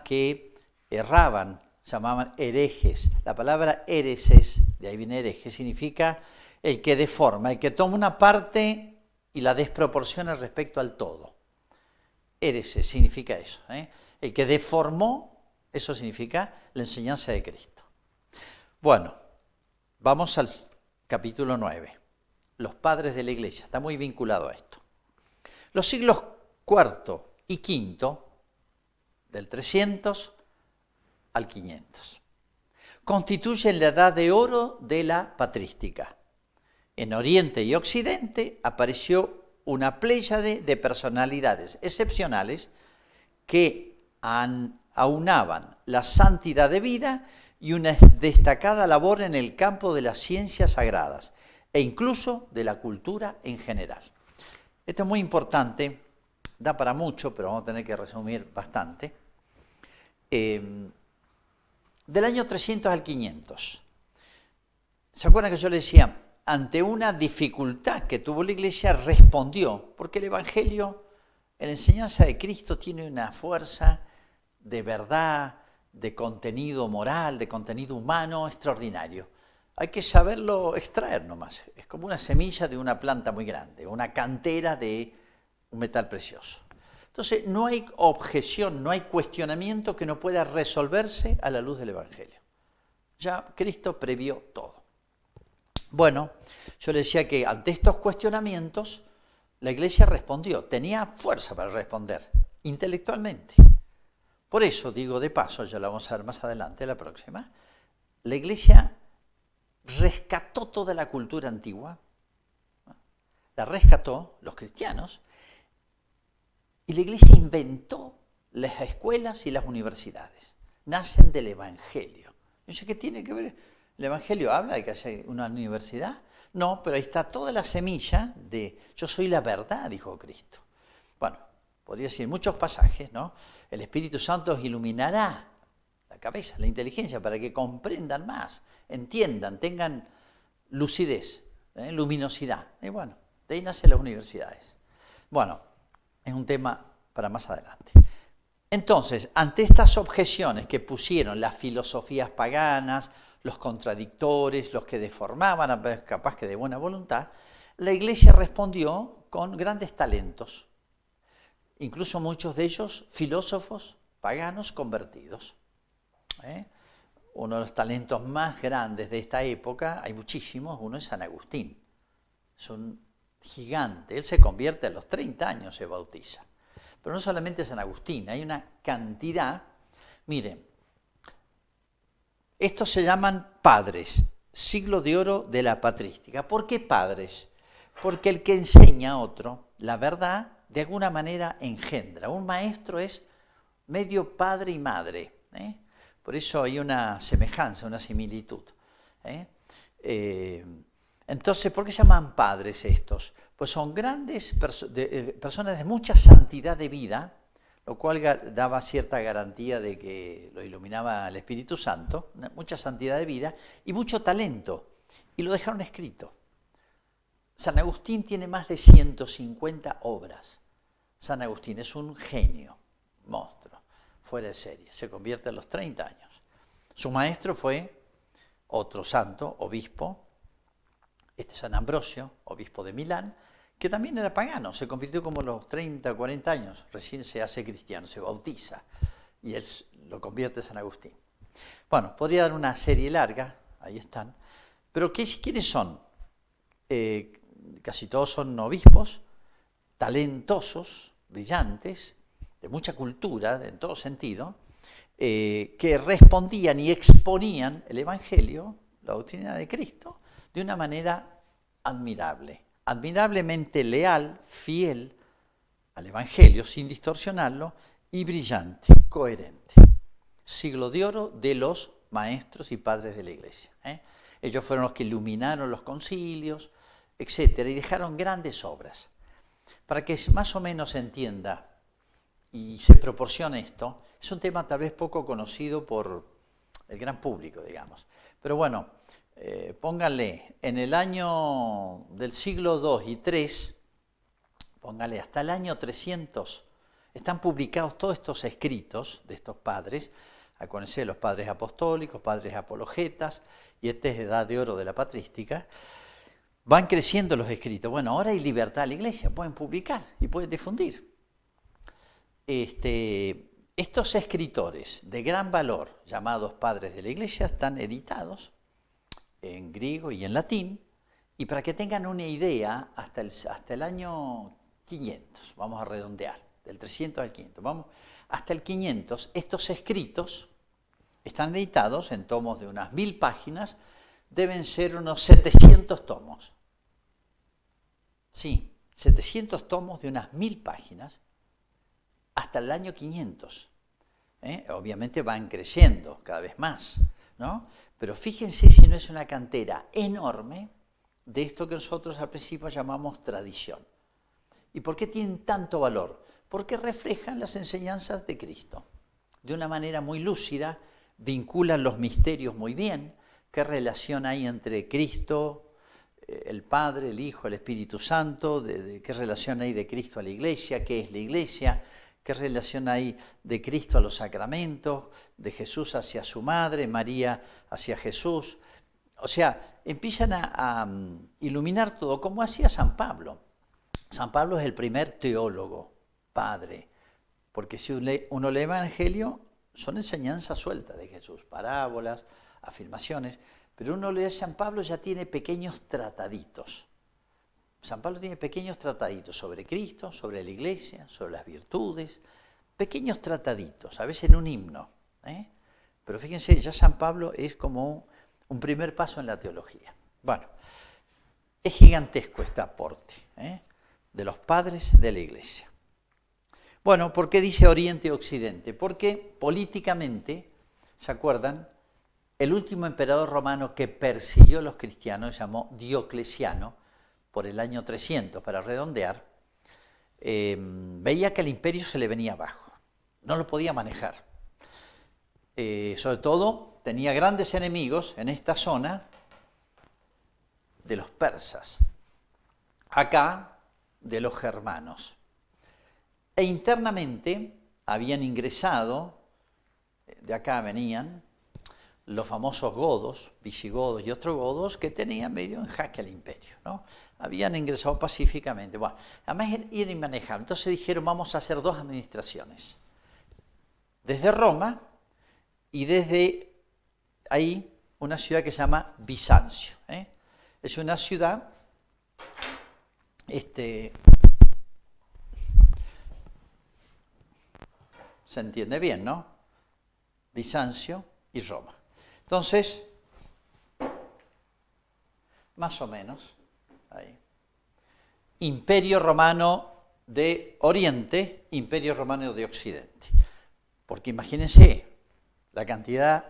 que erraban, se llamaban herejes. La palabra hereses, de ahí viene hereje, significa el que deforma, el que toma una parte y la desproporciona respecto al todo. Hereses significa eso. El que deformó, eso significa la enseñanza de Cristo. Bueno, vamos al capítulo 9. Los padres de la Iglesia, está muy vinculado a esto. Los siglos IV y V, del 300 al 500, constituyen la edad de oro de la patrística. En Oriente y Occidente apareció una pléyade de personalidades excepcionales que aunaban la santidad de vida y una destacada labor en el campo de las ciencias sagradas e incluso de la cultura en general. Esto es muy importante, da para mucho, pero vamos a tener que resumir bastante. Del año 300 al 500, ¿se acuerdan que yo les decía? Ante una dificultad que tuvo la Iglesia, respondió, porque el Evangelio, en la enseñanza de Cristo, tiene una fuerza de verdad, de contenido moral, de contenido humano extraordinario. Hay que saberlo extraer nomás. Es como una semilla de una planta muy grande, una cantera de un metal precioso. Entonces, no hay objeción, no hay cuestionamiento que no pueda resolverse a la luz del Evangelio. Ya Cristo previó todo. Bueno, yo le decía que ante estos cuestionamientos, la Iglesia respondió, tenía fuerza para responder, intelectualmente. Por eso, digo de paso, ya lo vamos a ver más adelante, la próxima, la Iglesia rescató toda la cultura antigua, la rescató los cristianos, y la Iglesia inventó las escuelas y las universidades. Nacen del Evangelio. No sé qué tiene que ver. ¿El Evangelio habla de que haya una universidad? No, pero ahí está toda la semilla de yo soy la verdad, dijo Cristo. Bueno, podría decir muchos pasajes, ¿no? El Espíritu Santo os iluminará la cabeza, la inteligencia, para que comprendan más, entiendan, tengan lucidez, luminosidad. Y bueno, de ahí nacen las universidades. Bueno, es un tema para más adelante. Entonces, ante estas objeciones que pusieron las filosofías paganas, los contradictores, los que deformaban, capaz que de buena voluntad, la Iglesia respondió con grandes talentos, incluso muchos de ellos filósofos paganos convertidos. Uno de los talentos más grandes de esta época, hay muchísimos, uno es San Agustín. Es un gigante, él se convierte a los 30 años, se bautiza. Pero no solamente San Agustín, hay una cantidad, miren, estos se llaman padres, siglo de oro de la patrística. ¿Por qué padres? Porque el que enseña a otro la verdad, de alguna manera engendra. Un maestro es medio padre y madre. Por eso hay una semejanza, una similitud. Entonces, ¿por qué se llaman padres estos? Pues son grandes personas de mucha santidad de vida, lo cual daba cierta garantía de que lo iluminaba el Espíritu Santo, mucha santidad de vida y mucho talento, y lo dejaron escrito. San Agustín tiene más de 150 obras. San Agustín es un genio, monstruo, fuera de serie, se convierte a los 30 años. Su maestro fue otro santo, obispo, San Ambrosio, obispo de Milán, que también era pagano, se convirtió como a los 30, 40 años, recién se hace cristiano, se bautiza, y él lo convierte en San Agustín. Bueno, podría dar una serie larga, ahí están, pero ¿quiénes son? Casi todos son obispos, talentosos, brillantes, de mucha cultura, en todo sentido, que respondían y exponían el Evangelio, la doctrina de Cristo, de una manera admirable, admirablemente leal, fiel al Evangelio, sin distorsionarlo, y brillante, coherente. Siglo de oro de los maestros y padres de la Iglesia. Ellos fueron los que iluminaron los concilios, etcétera, y dejaron grandes obras. Para que más o menos se entienda y se proporcione esto, es un tema tal vez poco conocido por el gran público, digamos. Pero bueno, pónganle, en el año del siglo II y III, pónganle hasta el año 300, están publicados todos estos escritos de estos padres, acuérdense, los padres apostólicos, padres apologetas, y esta es edad de oro de la patrística. Van creciendo los escritos. Bueno, ahora hay libertad en la Iglesia, pueden publicar y pueden difundir. Estos escritores de gran valor, llamados padres de la Iglesia, están editados en griego y en latín, y para que tengan una idea, hasta el año 500, vamos a redondear, del 300 al 500, vamos, hasta el 500, estos escritos están editados en tomos de unas 1000 páginas, deben ser unos 700 tomos. Sí, 700 tomos de unas 1000 páginas hasta el año 500. Obviamente van creciendo cada vez más, ¿no? Pero fíjense si no es una cantera enorme de esto que nosotros al principio llamamos tradición. ¿Y por qué tienen tanto valor? Porque reflejan las enseñanzas de Cristo. De una manera muy lúcida, vinculan los misterios muy bien. ¿Qué relación hay entre Cristo, el Padre, el Hijo, el Espíritu Santo? ¿Qué relación hay de Cristo a la Iglesia? ¿Qué es la Iglesia? ¿Qué relación hay de Cristo a los sacramentos? De Jesús hacia su madre, María hacia Jesús. O sea, empiezan a iluminar todo, como hacía San Pablo. San Pablo es el primer teólogo, padre, porque si uno lee el Evangelio, son enseñanzas sueltas de Jesús, parábolas, afirmaciones, pero uno lee a San Pablo, ya tiene pequeños trataditos. San Pablo tiene pequeños trataditos sobre Cristo, sobre la Iglesia, sobre las virtudes, pequeños trataditos, a veces en un himno. Pero fíjense, ya San Pablo es como un primer paso en la teología. Bueno, es gigantesco este aporte de los padres de la Iglesia. Bueno, ¿por qué dice Oriente y Occidente? Porque políticamente, ¿se acuerdan? El último emperador romano que persiguió a los cristianos se llamó Diocleciano, por el año 300, para redondear, veía que el imperio se le venía abajo, no lo podía manejar. Sobre todo, tenía grandes enemigos en esta zona de los persas, acá de los germanos. E internamente habían ingresado, de acá venían, los famosos godos, visigodos y otros godos que tenían medio en jaque al imperio, ¿no? Habían ingresado pacíficamente. Bueno, además era inmanejable. Entonces dijeron, vamos a hacer dos administraciones. Desde Roma y desde ahí una ciudad que se llama Bizancio. Es una ciudad, se entiende bien, ¿no? Bizancio y Roma. Entonces, más o menos, ahí. Imperio Romano de Oriente, Imperio Romano de Occidente. Porque imagínense la cantidad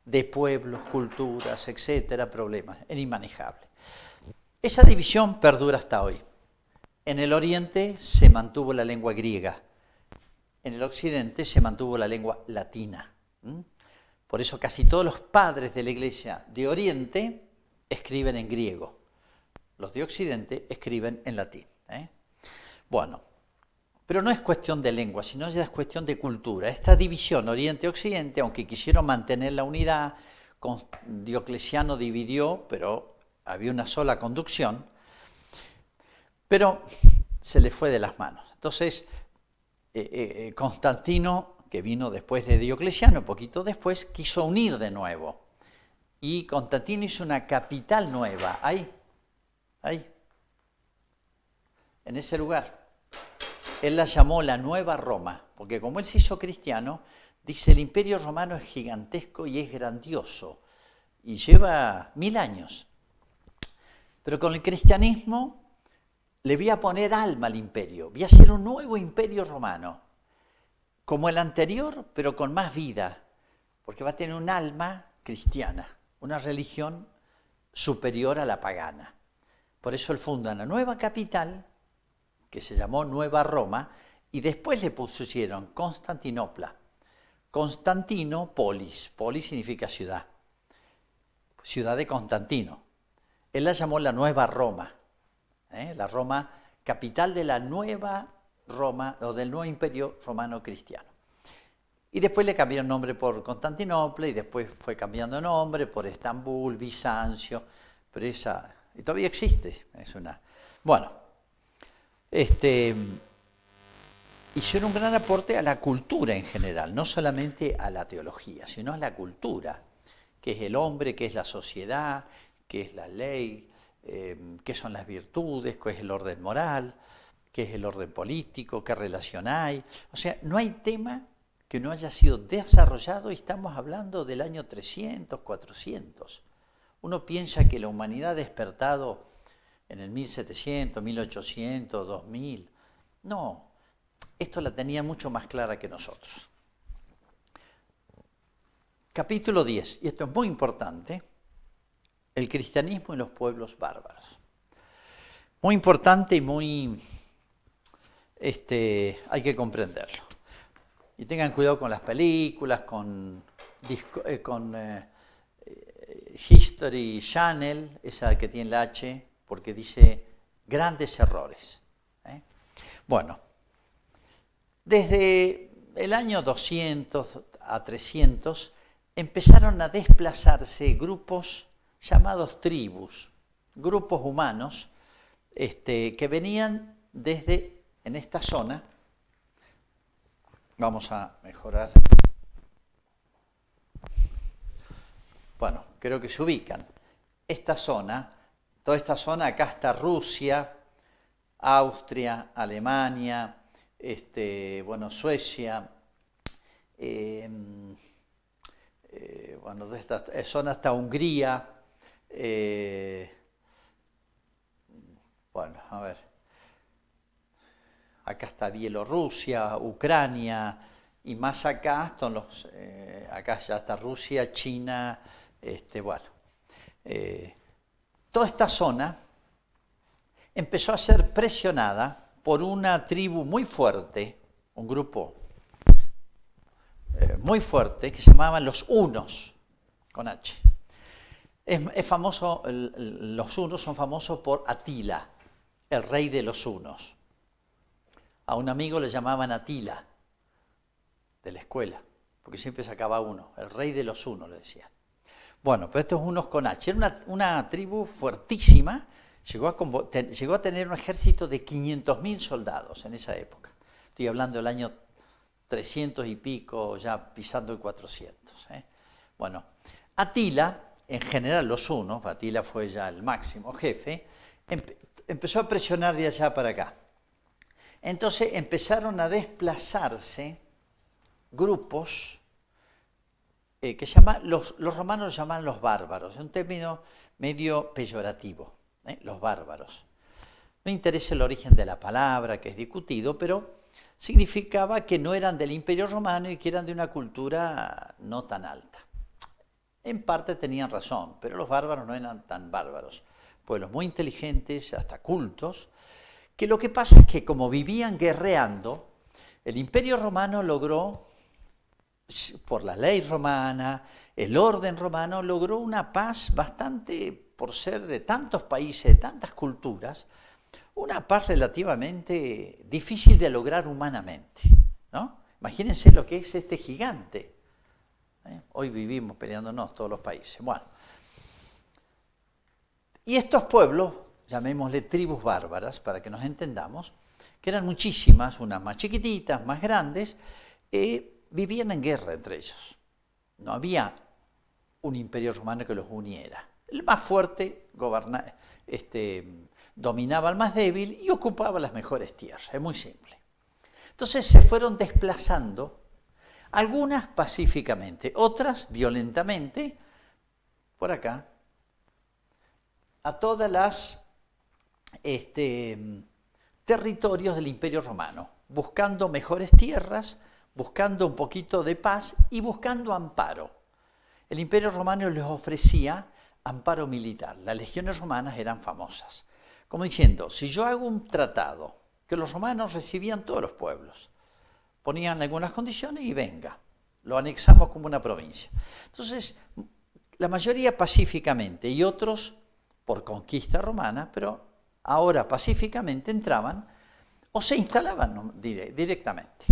de pueblos, culturas, etcétera, problemas, era inmanejable. Esa división perdura hasta hoy. En el Oriente se mantuvo la lengua griega, en el occidente se mantuvo la lengua latina. Por eso casi todos los padres de la Iglesia de Oriente escriben en griego. Los de Occidente escriben en latín. Bueno, pero no es cuestión de lengua, sino ya es cuestión de cultura. Esta división Oriente-Occidente, aunque quisieron mantener la unidad, Diocleciano dividió, pero había una sola conducción, pero se le fue de las manos. Entonces, Constantino, que vino después de Diocleciano, poquito después, quiso unir de nuevo. Y Constantino hizo una capital nueva, ahí, en ese lugar. Él la llamó la Nueva Roma, porque como él se hizo cristiano, dice el Imperio Romano es gigantesco y es grandioso, y lleva 1000 años. Pero con el cristianismo le voy a poner alma al imperio, voy a hacer un nuevo Imperio Romano, como el anterior, pero con más vida, porque va a tener un alma cristiana, una religión superior a la pagana. Por eso él funda una nueva capital, que se llamó Nueva Roma, y después le pusieron Constantinopla. Constantino, polis. Polis significa ciudad. Ciudad de Constantino. Él la llamó la Nueva Roma. La Roma, capital de la Nueva Roma, o del nuevo Imperio Romano Cristiano. Y después le cambiaron nombre por Constantinopla, y después fue cambiando nombre por Estambul, Bizancio, pero esa, y todavía existe. Es una, bueno, hicieron un gran aporte a la cultura en general, no solamente a la teología, sino a la cultura, que es el hombre, que es la sociedad, que es la ley, qué son las virtudes, qué es el orden moral, qué es el orden político, qué relación hay. O sea, no hay tema que no haya sido desarrollado, y estamos hablando del año 300, 400. Uno piensa que la humanidad ha despertado en el 1700, 1800, 2000. No, esto la tenía mucho más clara que nosotros. Capítulo 10, y esto es muy importante, el cristianismo en los pueblos bárbaros. Muy importante y muy, hay que comprenderlo. Y tengan cuidado con las películas, con History Channel, esa que tiene la H, porque dice grandes errores. Bueno, desde el año 200 a 300 empezaron a desplazarse grupos llamados tribus, grupos humanos que venían desde, en esta zona, vamos a mejorar, bueno, creo que se ubican, esta zona, toda esta zona, acá está Rusia, Austria, Alemania, bueno, Suecia, bueno, de esta zona está Hungría, bueno, a ver, acá está Bielorrusia, Ucrania, y más acá están acá ya está Rusia, China, bueno, toda esta zona empezó a ser presionada por una tribu muy fuerte, un grupo muy fuerte, que se llamaban los hunos, con H. Es famoso, los hunos son famosos por Atila, el rey de los hunos. A un amigo le llamaban Atila, de la escuela, porque siempre sacaba uno, el rey de los hunos, le decían. Bueno, pero estos hunos con H, era una tribu fuertísima, llegó a tener un ejército de 500.000 soldados en esa época. Estoy hablando del año 300 y pico, ya pisando el 400. Bueno, Atila, en general los hunos, Atila fue ya el máximo jefe, empezó a presionar de allá para acá. Entonces empezaron a desplazarse grupos que los romanos los llamaban los bárbaros, es un término medio peyorativo, los bárbaros. No interesa el origen de la palabra, que es discutido, pero significaba que no eran del Imperio Romano y que eran de una cultura no tan alta. En parte tenían razón, pero los bárbaros no eran tan bárbaros. Pueblos muy inteligentes, hasta cultos, que lo que pasa es que como vivían guerreando, El Imperio Romano logró, por la ley romana, el orden romano, logró una paz bastante, por ser de tantos países, de tantas culturas, una paz relativamente difícil de lograr humanamente, ¿no? Imagínense lo que es este gigante. Hoy vivimos peleándonos todos los países. Bueno, y estos pueblos, llamémosle tribus bárbaras, para que nos entendamos, que eran muchísimas, unas más chiquititas, más grandes, vivían en guerra entre ellos. No había un imperio romano que los uniera. El más fuerte dominaba al más débil y ocupaba las mejores tierras. Es muy simple. Entonces se fueron desplazando, algunas pacíficamente, otras violentamente, por acá, a todas las territorios del Imperio Romano, buscando mejores tierras, buscando un poquito de paz y buscando amparo. El Imperio Romano les ofrecía amparo militar. Las legiones romanas eran famosas. Como diciendo, si yo hago un tratado, que los romanos recibían todos los pueblos, ponían algunas condiciones y venga, lo anexamos como una provincia. Entonces, la mayoría pacíficamente y otros por conquista romana, pero ahora pacíficamente entraban o se instalaban directamente.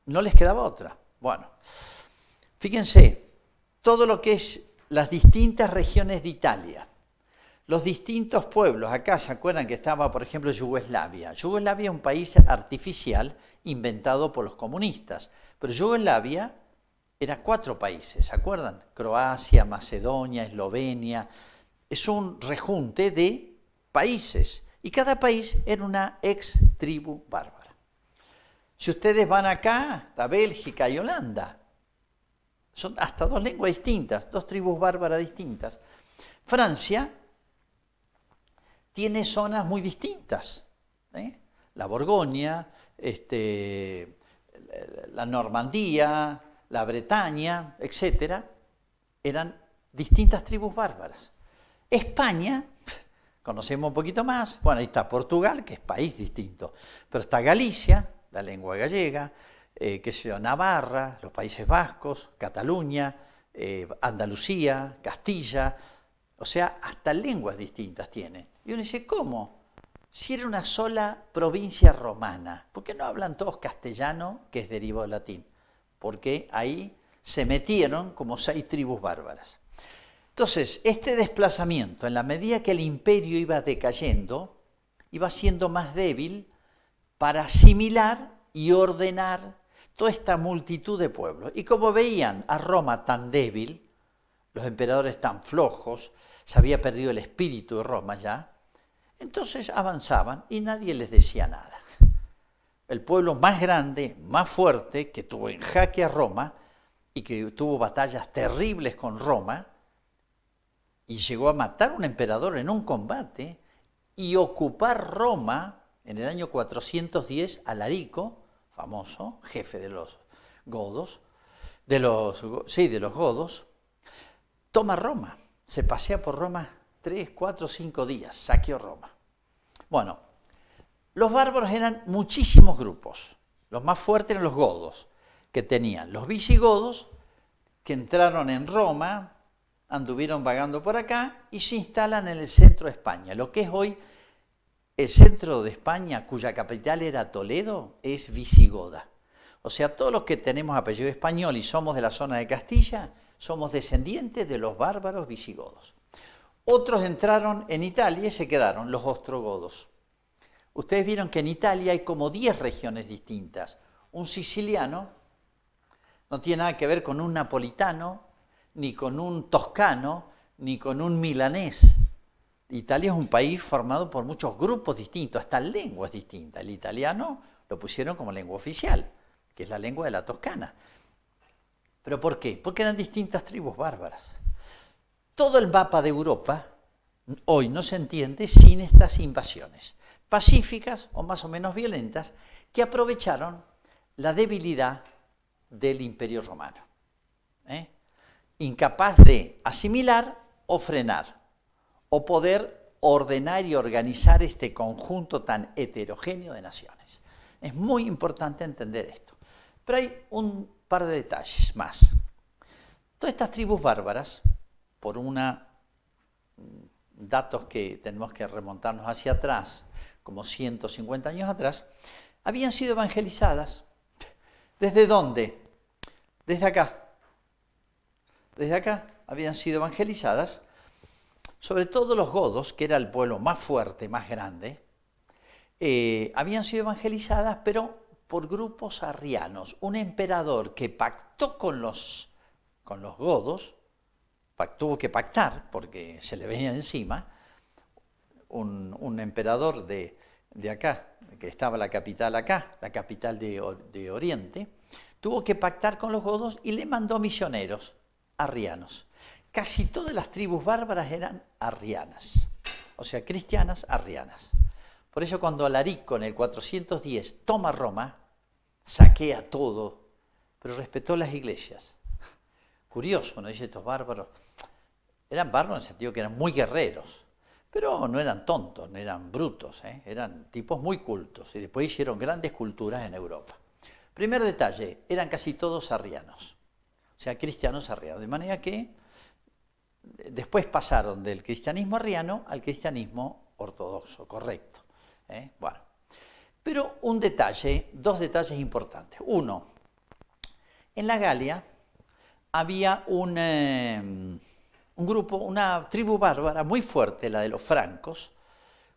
No les quedaba otra. Bueno, fíjense, todo lo que es las distintas regiones de Italia, los distintos pueblos. Acá se acuerdan que estaba, por ejemplo, Yugoslavia. Yugoslavia es un país artificial inventado por los comunistas, pero Yugoslavia era 4 países, ¿se acuerdan? Croacia, Macedonia, Eslovenia. Es un rejunte de países y cada país era una ex tribu bárbara. Si ustedes van acá, a Bélgica y Holanda, son hasta 2 lenguas distintas, 2 tribus bárbaras distintas. Francia tiene zonas muy distintas, la Borgoña, la Normandía, la Bretaña, etc., eran distintas tribus bárbaras. España, conocemos un poquito más, bueno, ahí está Portugal, que es país distinto, pero está Galicia, la lengua gallega, Navarra, los Países Vascos, Cataluña, Andalucía, Castilla, o sea, hasta lenguas distintas tienen. Y uno dice, ¿cómo? Si era una sola provincia romana, ¿por qué no hablan todos castellano, que es derivado del latín? Porque ahí se metieron como 6 tribus bárbaras. Entonces, este desplazamiento, en la medida que el imperio iba decayendo, iba siendo más débil para asimilar y ordenar toda esta multitud de pueblos. Y como veían a Roma tan débil, los emperadores tan flojos, se había perdido el espíritu de Roma ya, entonces avanzaban y nadie les decía nada. El pueblo más grande, más fuerte, que tuvo en jaque a Roma y que tuvo batallas terribles con Roma, y llegó a matar a un emperador en un combate y ocupar Roma en el año 410, Alarico, famoso, jefe de los godos, de los godos, toma Roma, se pasea por Roma 3, 4, 5 días, saqueó Roma. Bueno, los bárbaros eran muchísimos grupos, los más fuertes eran los godos, que tenían los visigodos, que entraron en Roma, anduvieron vagando por acá y se instalan en el centro de España. Lo que es hoy el centro de España, cuya capital era Toledo, es visigoda. O sea, todos los que tenemos apellido español y somos de la zona de Castilla, somos descendientes de los bárbaros visigodos. Otros entraron en Italia y se quedaron, los ostrogodos. Ustedes vieron que en Italia hay como 10 regiones distintas. Un siciliano no tiene nada que ver con un napolitano, ni con un toscano, ni con un milanés. Italia es un país formado por muchos grupos distintos, hasta lenguas distintas. El italiano lo pusieron como lengua oficial, que es la lengua de la Toscana. ¿Pero por qué? Porque eran distintas tribus bárbaras. Todo el mapa de Europa hoy no se entiende sin estas invasiones, pacíficas o más o menos violentas, que aprovecharon la debilidad del Imperio Romano. Incapaz de asimilar o frenar, o poder ordenar y organizar este conjunto tan heterogéneo de naciones. Es muy importante entender esto. Pero hay un par de detalles más. Todas estas tribus bárbaras, por datos que tenemos que remontarnos hacia atrás, como 150 años atrás, habían sido evangelizadas. ¿Desde dónde? Desde acá. Desde acá habían sido evangelizadas, sobre todo los godos, que era el pueblo más fuerte, más grande, habían sido evangelizadas, pero por grupos arrianos. Un emperador que pactó con los godos, tuvo que pactar porque se le venía encima, un emperador de acá, que estaba la capital acá, la capital de Oriente, tuvo que pactar con los godos y le mandó misioneros arrianos. Casi todas las tribus bárbaras eran arrianas, o sea, cristianas arrianas. Por eso cuando Alarico en el 410 toma Roma, saquea todo, pero respetó las iglesias. Curioso, ¿no? Dice, estos bárbaros eran bárbaros en el sentido que eran muy guerreros, pero no eran tontos, no eran brutos, eran tipos muy cultos y después hicieron grandes culturas en Europa. Primer detalle, eran casi todos arrianos, o sea, cristianos arrianos, de manera que después pasaron del cristianismo arriano al cristianismo ortodoxo, correcto. Bueno, pero dos detalles importantes. Uno, en la Galia había un grupo, una tribu bárbara muy fuerte, la de los francos,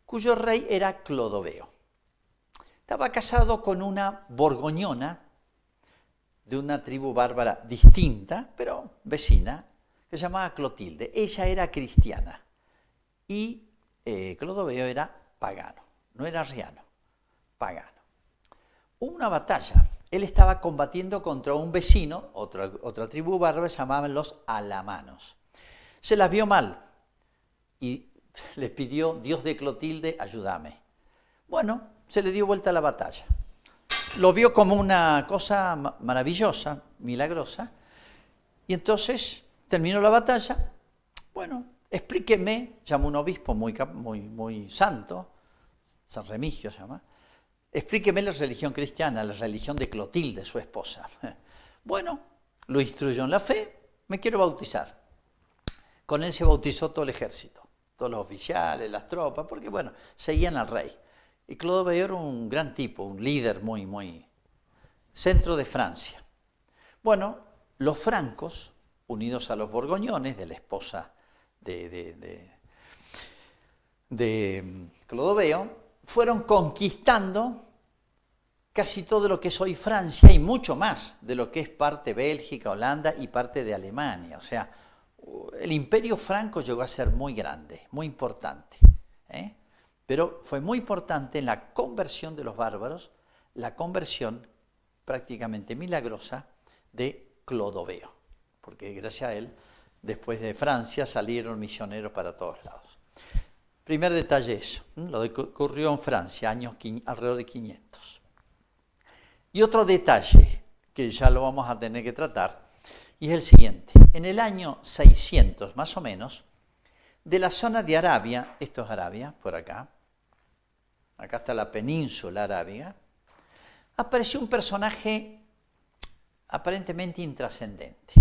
cuyo rey era Clodoveo. Estaba casado con una borgoñona de una tribu bárbara distinta, pero vecina, que se llamaba Clotilde. Ella era cristiana y Clodoveo era pagano, no era arriano, pagano. Hubo una batalla. Él estaba combatiendo contra un vecino, otra tribu bárbara, se llamaban los alamanos. Se las vio mal y les pidió, Dios de Clotilde, ayúdame. Bueno, se le dio vuelta a la batalla. Lo vio como una cosa maravillosa, milagrosa, y entonces terminó la batalla. Bueno, explíqueme, llamó un obispo muy santo, San Remigio se llama, explíqueme la religión cristiana, la religión de Clotilde, su esposa. Bueno, lo instruyó en la fe, me quiero bautizar. Con él se bautizó todo el ejército, todos los oficiales, las tropas, porque bueno, seguían al rey. Y Clodoveo era un gran tipo, un líder muy centro de Francia. Bueno, los francos, unidos a los borgoñones, de la esposa de Clodoveo, fueron conquistando casi todo lo que es hoy Francia y mucho más de lo que es parte Bélgica, Holanda y parte de Alemania. O sea, el imperio franco llegó a ser muy grande, muy importante. Pero fue muy importante en la conversión de los bárbaros, la conversión prácticamente milagrosa de Clodoveo. Porque gracias a él, después de Francia, salieron misioneros para todos lados. Primer detalle eso, lo que ocurrió en Francia, alrededor de 500. Y otro detalle, que ya lo vamos a tener que tratar, y es el siguiente. En el año 600, más o menos, de la zona de Arabia, esto es Arabia, por acá está la península arábiga, apareció un personaje aparentemente intrascendente.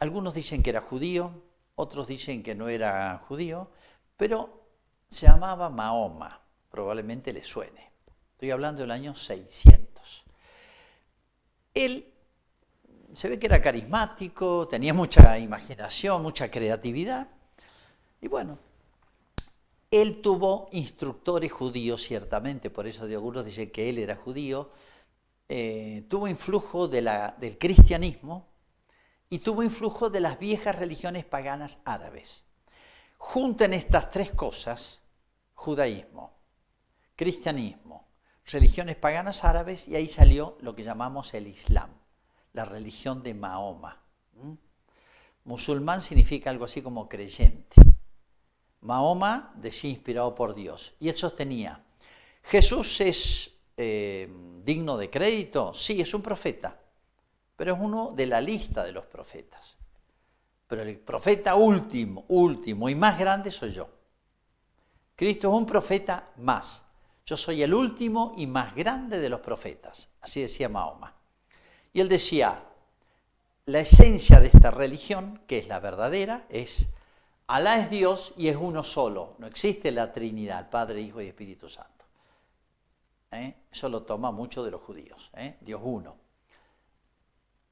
Algunos dicen que era judío, otros dicen que no era judío, pero se llamaba Mahoma, probablemente le suene. Estoy hablando del año 600. Él se ve que era carismático, tenía mucha imaginación, mucha creatividad, y bueno, él tuvo instructores judíos, ciertamente, por eso algunos dicen que él era judío, tuvo influjo del cristianismo y tuvo influjo de las viejas religiones paganas árabes. Junten estas tres cosas, judaísmo, cristianismo, religiones paganas árabes, y ahí salió lo que llamamos el Islam, la religión de Mahoma. Musulmán significa algo así como creyente. Mahoma decía inspirado por Dios. Y él sostenía, ¿Jesús es digno de crédito? Sí, es un profeta, pero es uno de la lista de los profetas. Pero el profeta último y más grande soy yo. Cristo es un profeta más. Yo soy el último y más grande de los profetas. Así decía Mahoma. Y él decía, la esencia de esta religión, que es la verdadera, es Alá es Dios y es uno solo. No existe la Trinidad, Padre, Hijo y Espíritu Santo. Eso lo toma mucho de los judíos. Dios uno.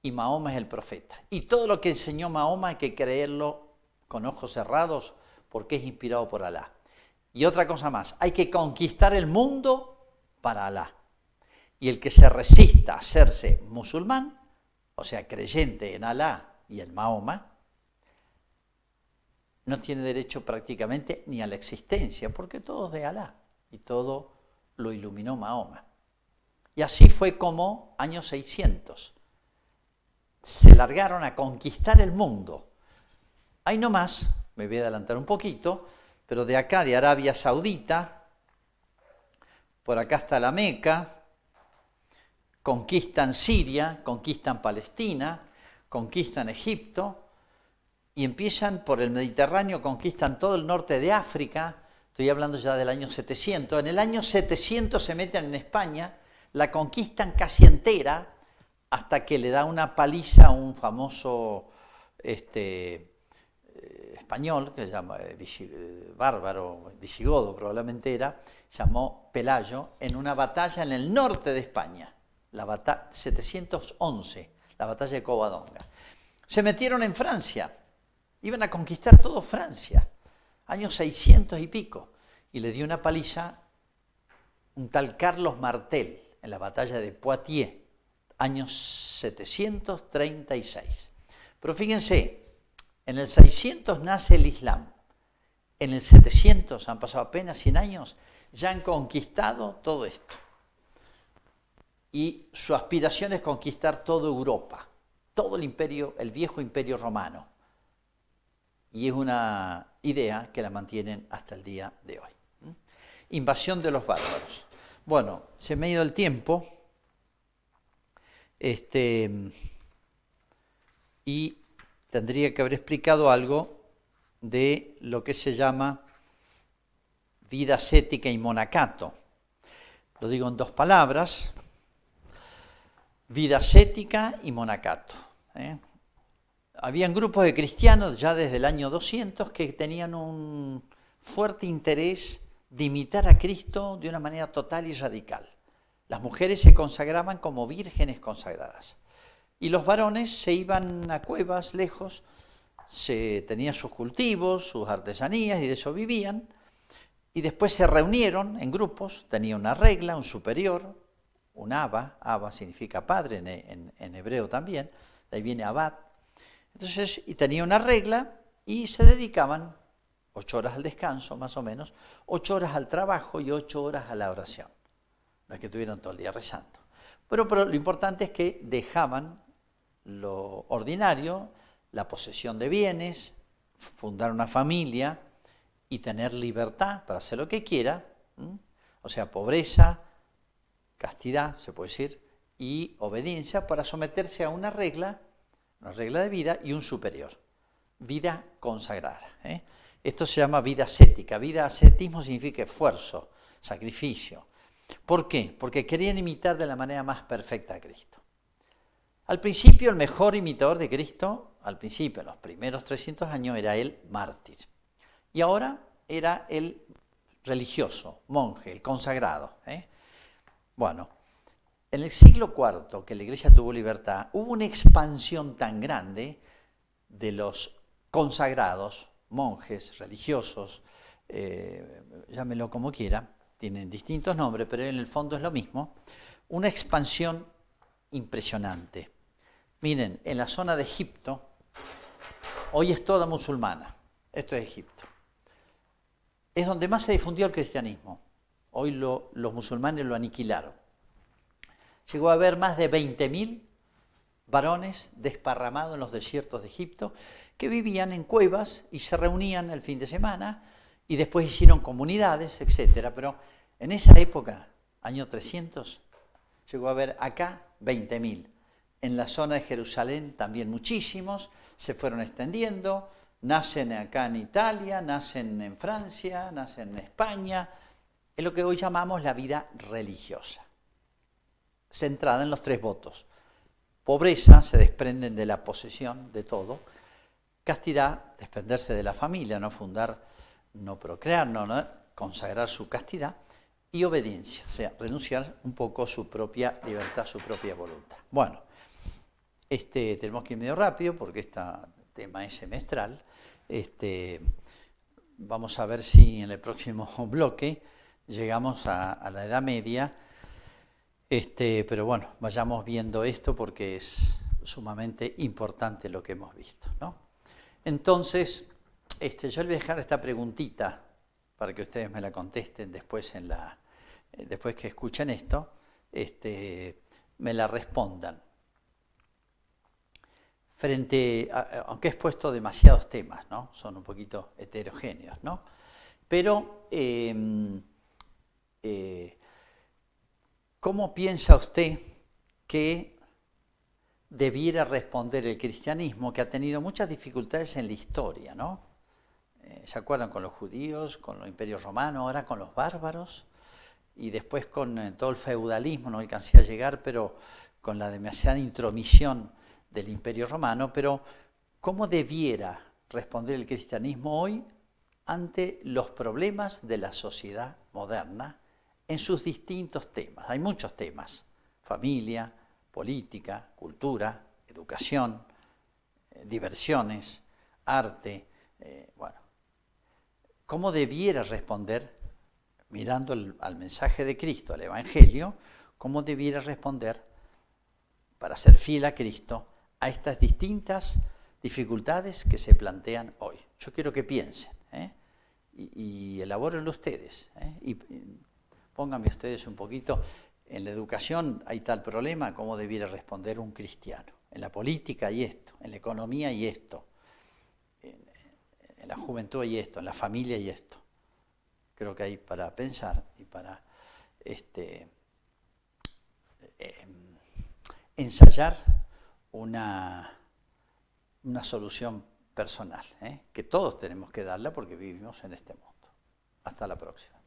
Y Mahoma es el profeta. Y todo lo que enseñó Mahoma hay que creerlo con ojos cerrados porque es inspirado por Alá. Y otra cosa más, hay que conquistar el mundo para Alá. Y el que se resista a hacerse musulmán, o sea, creyente en Alá y en Mahoma, no tiene derecho prácticamente ni a la existencia, porque todo es de Alá y todo lo iluminó Mahoma. Y así fue como, años 600, se largaron a conquistar el mundo. Ahí nomás, me voy a adelantar un poquito, pero de acá, de Arabia Saudita, por acá está la Meca, conquistan Siria, conquistan Palestina, conquistan Egipto, y empiezan por el Mediterráneo, conquistan todo el norte de África, estoy hablando ya del año 700, en el año 700 se meten en España, la conquistan casi entera, hasta que le da una paliza a un famoso español, que se llama bárbaro, visigodo probablemente era, llamó Pelayo, en una batalla en el norte de España, la 711, la batalla de Covadonga. Se metieron en Francia, iban a conquistar todo Francia, años 600 y pico, y le dio una paliza un tal Carlos Martel en la batalla de Poitiers, años 736. Pero fíjense, en el 600 nace el Islam, en el 700, han pasado apenas 100 años, ya han conquistado todo esto. Y su aspiración es conquistar toda Europa, todo el imperio, el viejo imperio romano. Y es una idea que la mantienen hasta el día de hoy. Invasión de los bárbaros. Bueno, se me ha ido el tiempo. Y tendría que haber explicado algo de lo que se llama vida ascética y monacato. Lo digo en dos palabras. Vida ascética y monacato. Habían grupos de cristianos ya desde el año 200 que tenían un fuerte interés de imitar a Cristo de una manera total y radical. Las mujeres se consagraban como vírgenes consagradas y los varones se iban a cuevas lejos, tenían sus cultivos, sus artesanías y de eso vivían, y después se reunieron en grupos, tenía una regla, un superior, un abba significa padre en hebreo también, de ahí viene abad. Entonces, y tenía una regla y se dedicaban 8 horas al descanso, más o menos, 8 horas al trabajo y 8 horas a la oración. No es que estuvieran todo el día rezando. Pero lo importante es que dejaban lo ordinario, la posesión de bienes, fundar una familia y tener libertad para hacer lo que quiera. O sea, pobreza, castidad, se puede decir, y obediencia para someterse a una regla de vida y un superior. Vida consagrada. Esto se llama vida ascética. Ascetismo significa esfuerzo, sacrificio. ¿Por qué? Porque querían imitar de la manera más perfecta a Cristo. Al principio, el mejor imitador de Cristo, al principio, en los primeros 300 años, era el mártir. Y ahora era el religioso, monje, el consagrado. Bueno, en el siglo IV, que la Iglesia tuvo libertad, hubo una expansión tan grande de los consagrados, monjes, religiosos, llámelo como quiera, tienen distintos nombres, pero en el fondo es lo mismo, una expansión impresionante. Miren, en la zona de Egipto, hoy es toda musulmana, esto es Egipto. Es donde más se difundió el cristianismo. Hoy los musulmanes lo aniquilaron. Llegó a haber más de 20.000 varones desparramados en los desiertos de Egipto que vivían en cuevas y se reunían el fin de semana y después hicieron comunidades, etc. Pero en esa época, año 300, llegó a haber acá 20.000. En la zona de Jerusalén también muchísimos, se fueron extendiendo, nacen acá en Italia, nacen en Francia, nacen en España, es lo que hoy llamamos la vida religiosa, centrada en los 3 votos. Pobreza, se desprenden de la posesión de todo. Castidad, desprenderse de la familia, no fundar, no procrear, no consagrar su castidad. Y obediencia, o sea, renunciar un poco a su propia libertad, su propia voluntad. Bueno, tenemos que ir medio rápido porque este tema es semestral. Vamos a ver si en el próximo bloque llegamos a la Edad Media. Pero bueno, vayamos viendo esto porque es sumamente importante lo que hemos visto, ¿no? Entonces, yo les voy a dejar esta preguntita para que ustedes me la contesten después después que escuchen esto, me la respondan. Aunque he expuesto demasiados temas, ¿no? Son un poquito heterogéneos, ¿no? Pero, ¿cómo piensa usted que debiera responder el cristianismo, que ha tenido muchas dificultades en la historia, ¿no? ¿Se acuerdan con los judíos, con el Imperio Romano, ahora con los bárbaros? Y después con todo el feudalismo, no alcancé a llegar, pero con la demasiada intromisión del Imperio Romano. Pero, ¿cómo debiera responder el cristianismo hoy ante los problemas de la sociedad moderna en sus distintos temas? Hay muchos temas: familia, política, cultura, educación, diversiones, arte. Bueno, ¿cómo debiera responder, mirando al mensaje de Cristo, al Evangelio, cómo debiera responder para ser fiel a Cristo a estas distintas dificultades que se plantean hoy? Yo quiero que piensen, y elabórenlo ustedes, y pónganme ustedes un poquito. En la educación hay tal problema, ¿cómo debiera responder un cristiano? En la política hay esto, en la economía hay esto, en la juventud hay esto, en la familia hay esto. Creo que hay para pensar y para ensayar una solución personal, que todos tenemos que darla porque vivimos en este mundo. Hasta la próxima.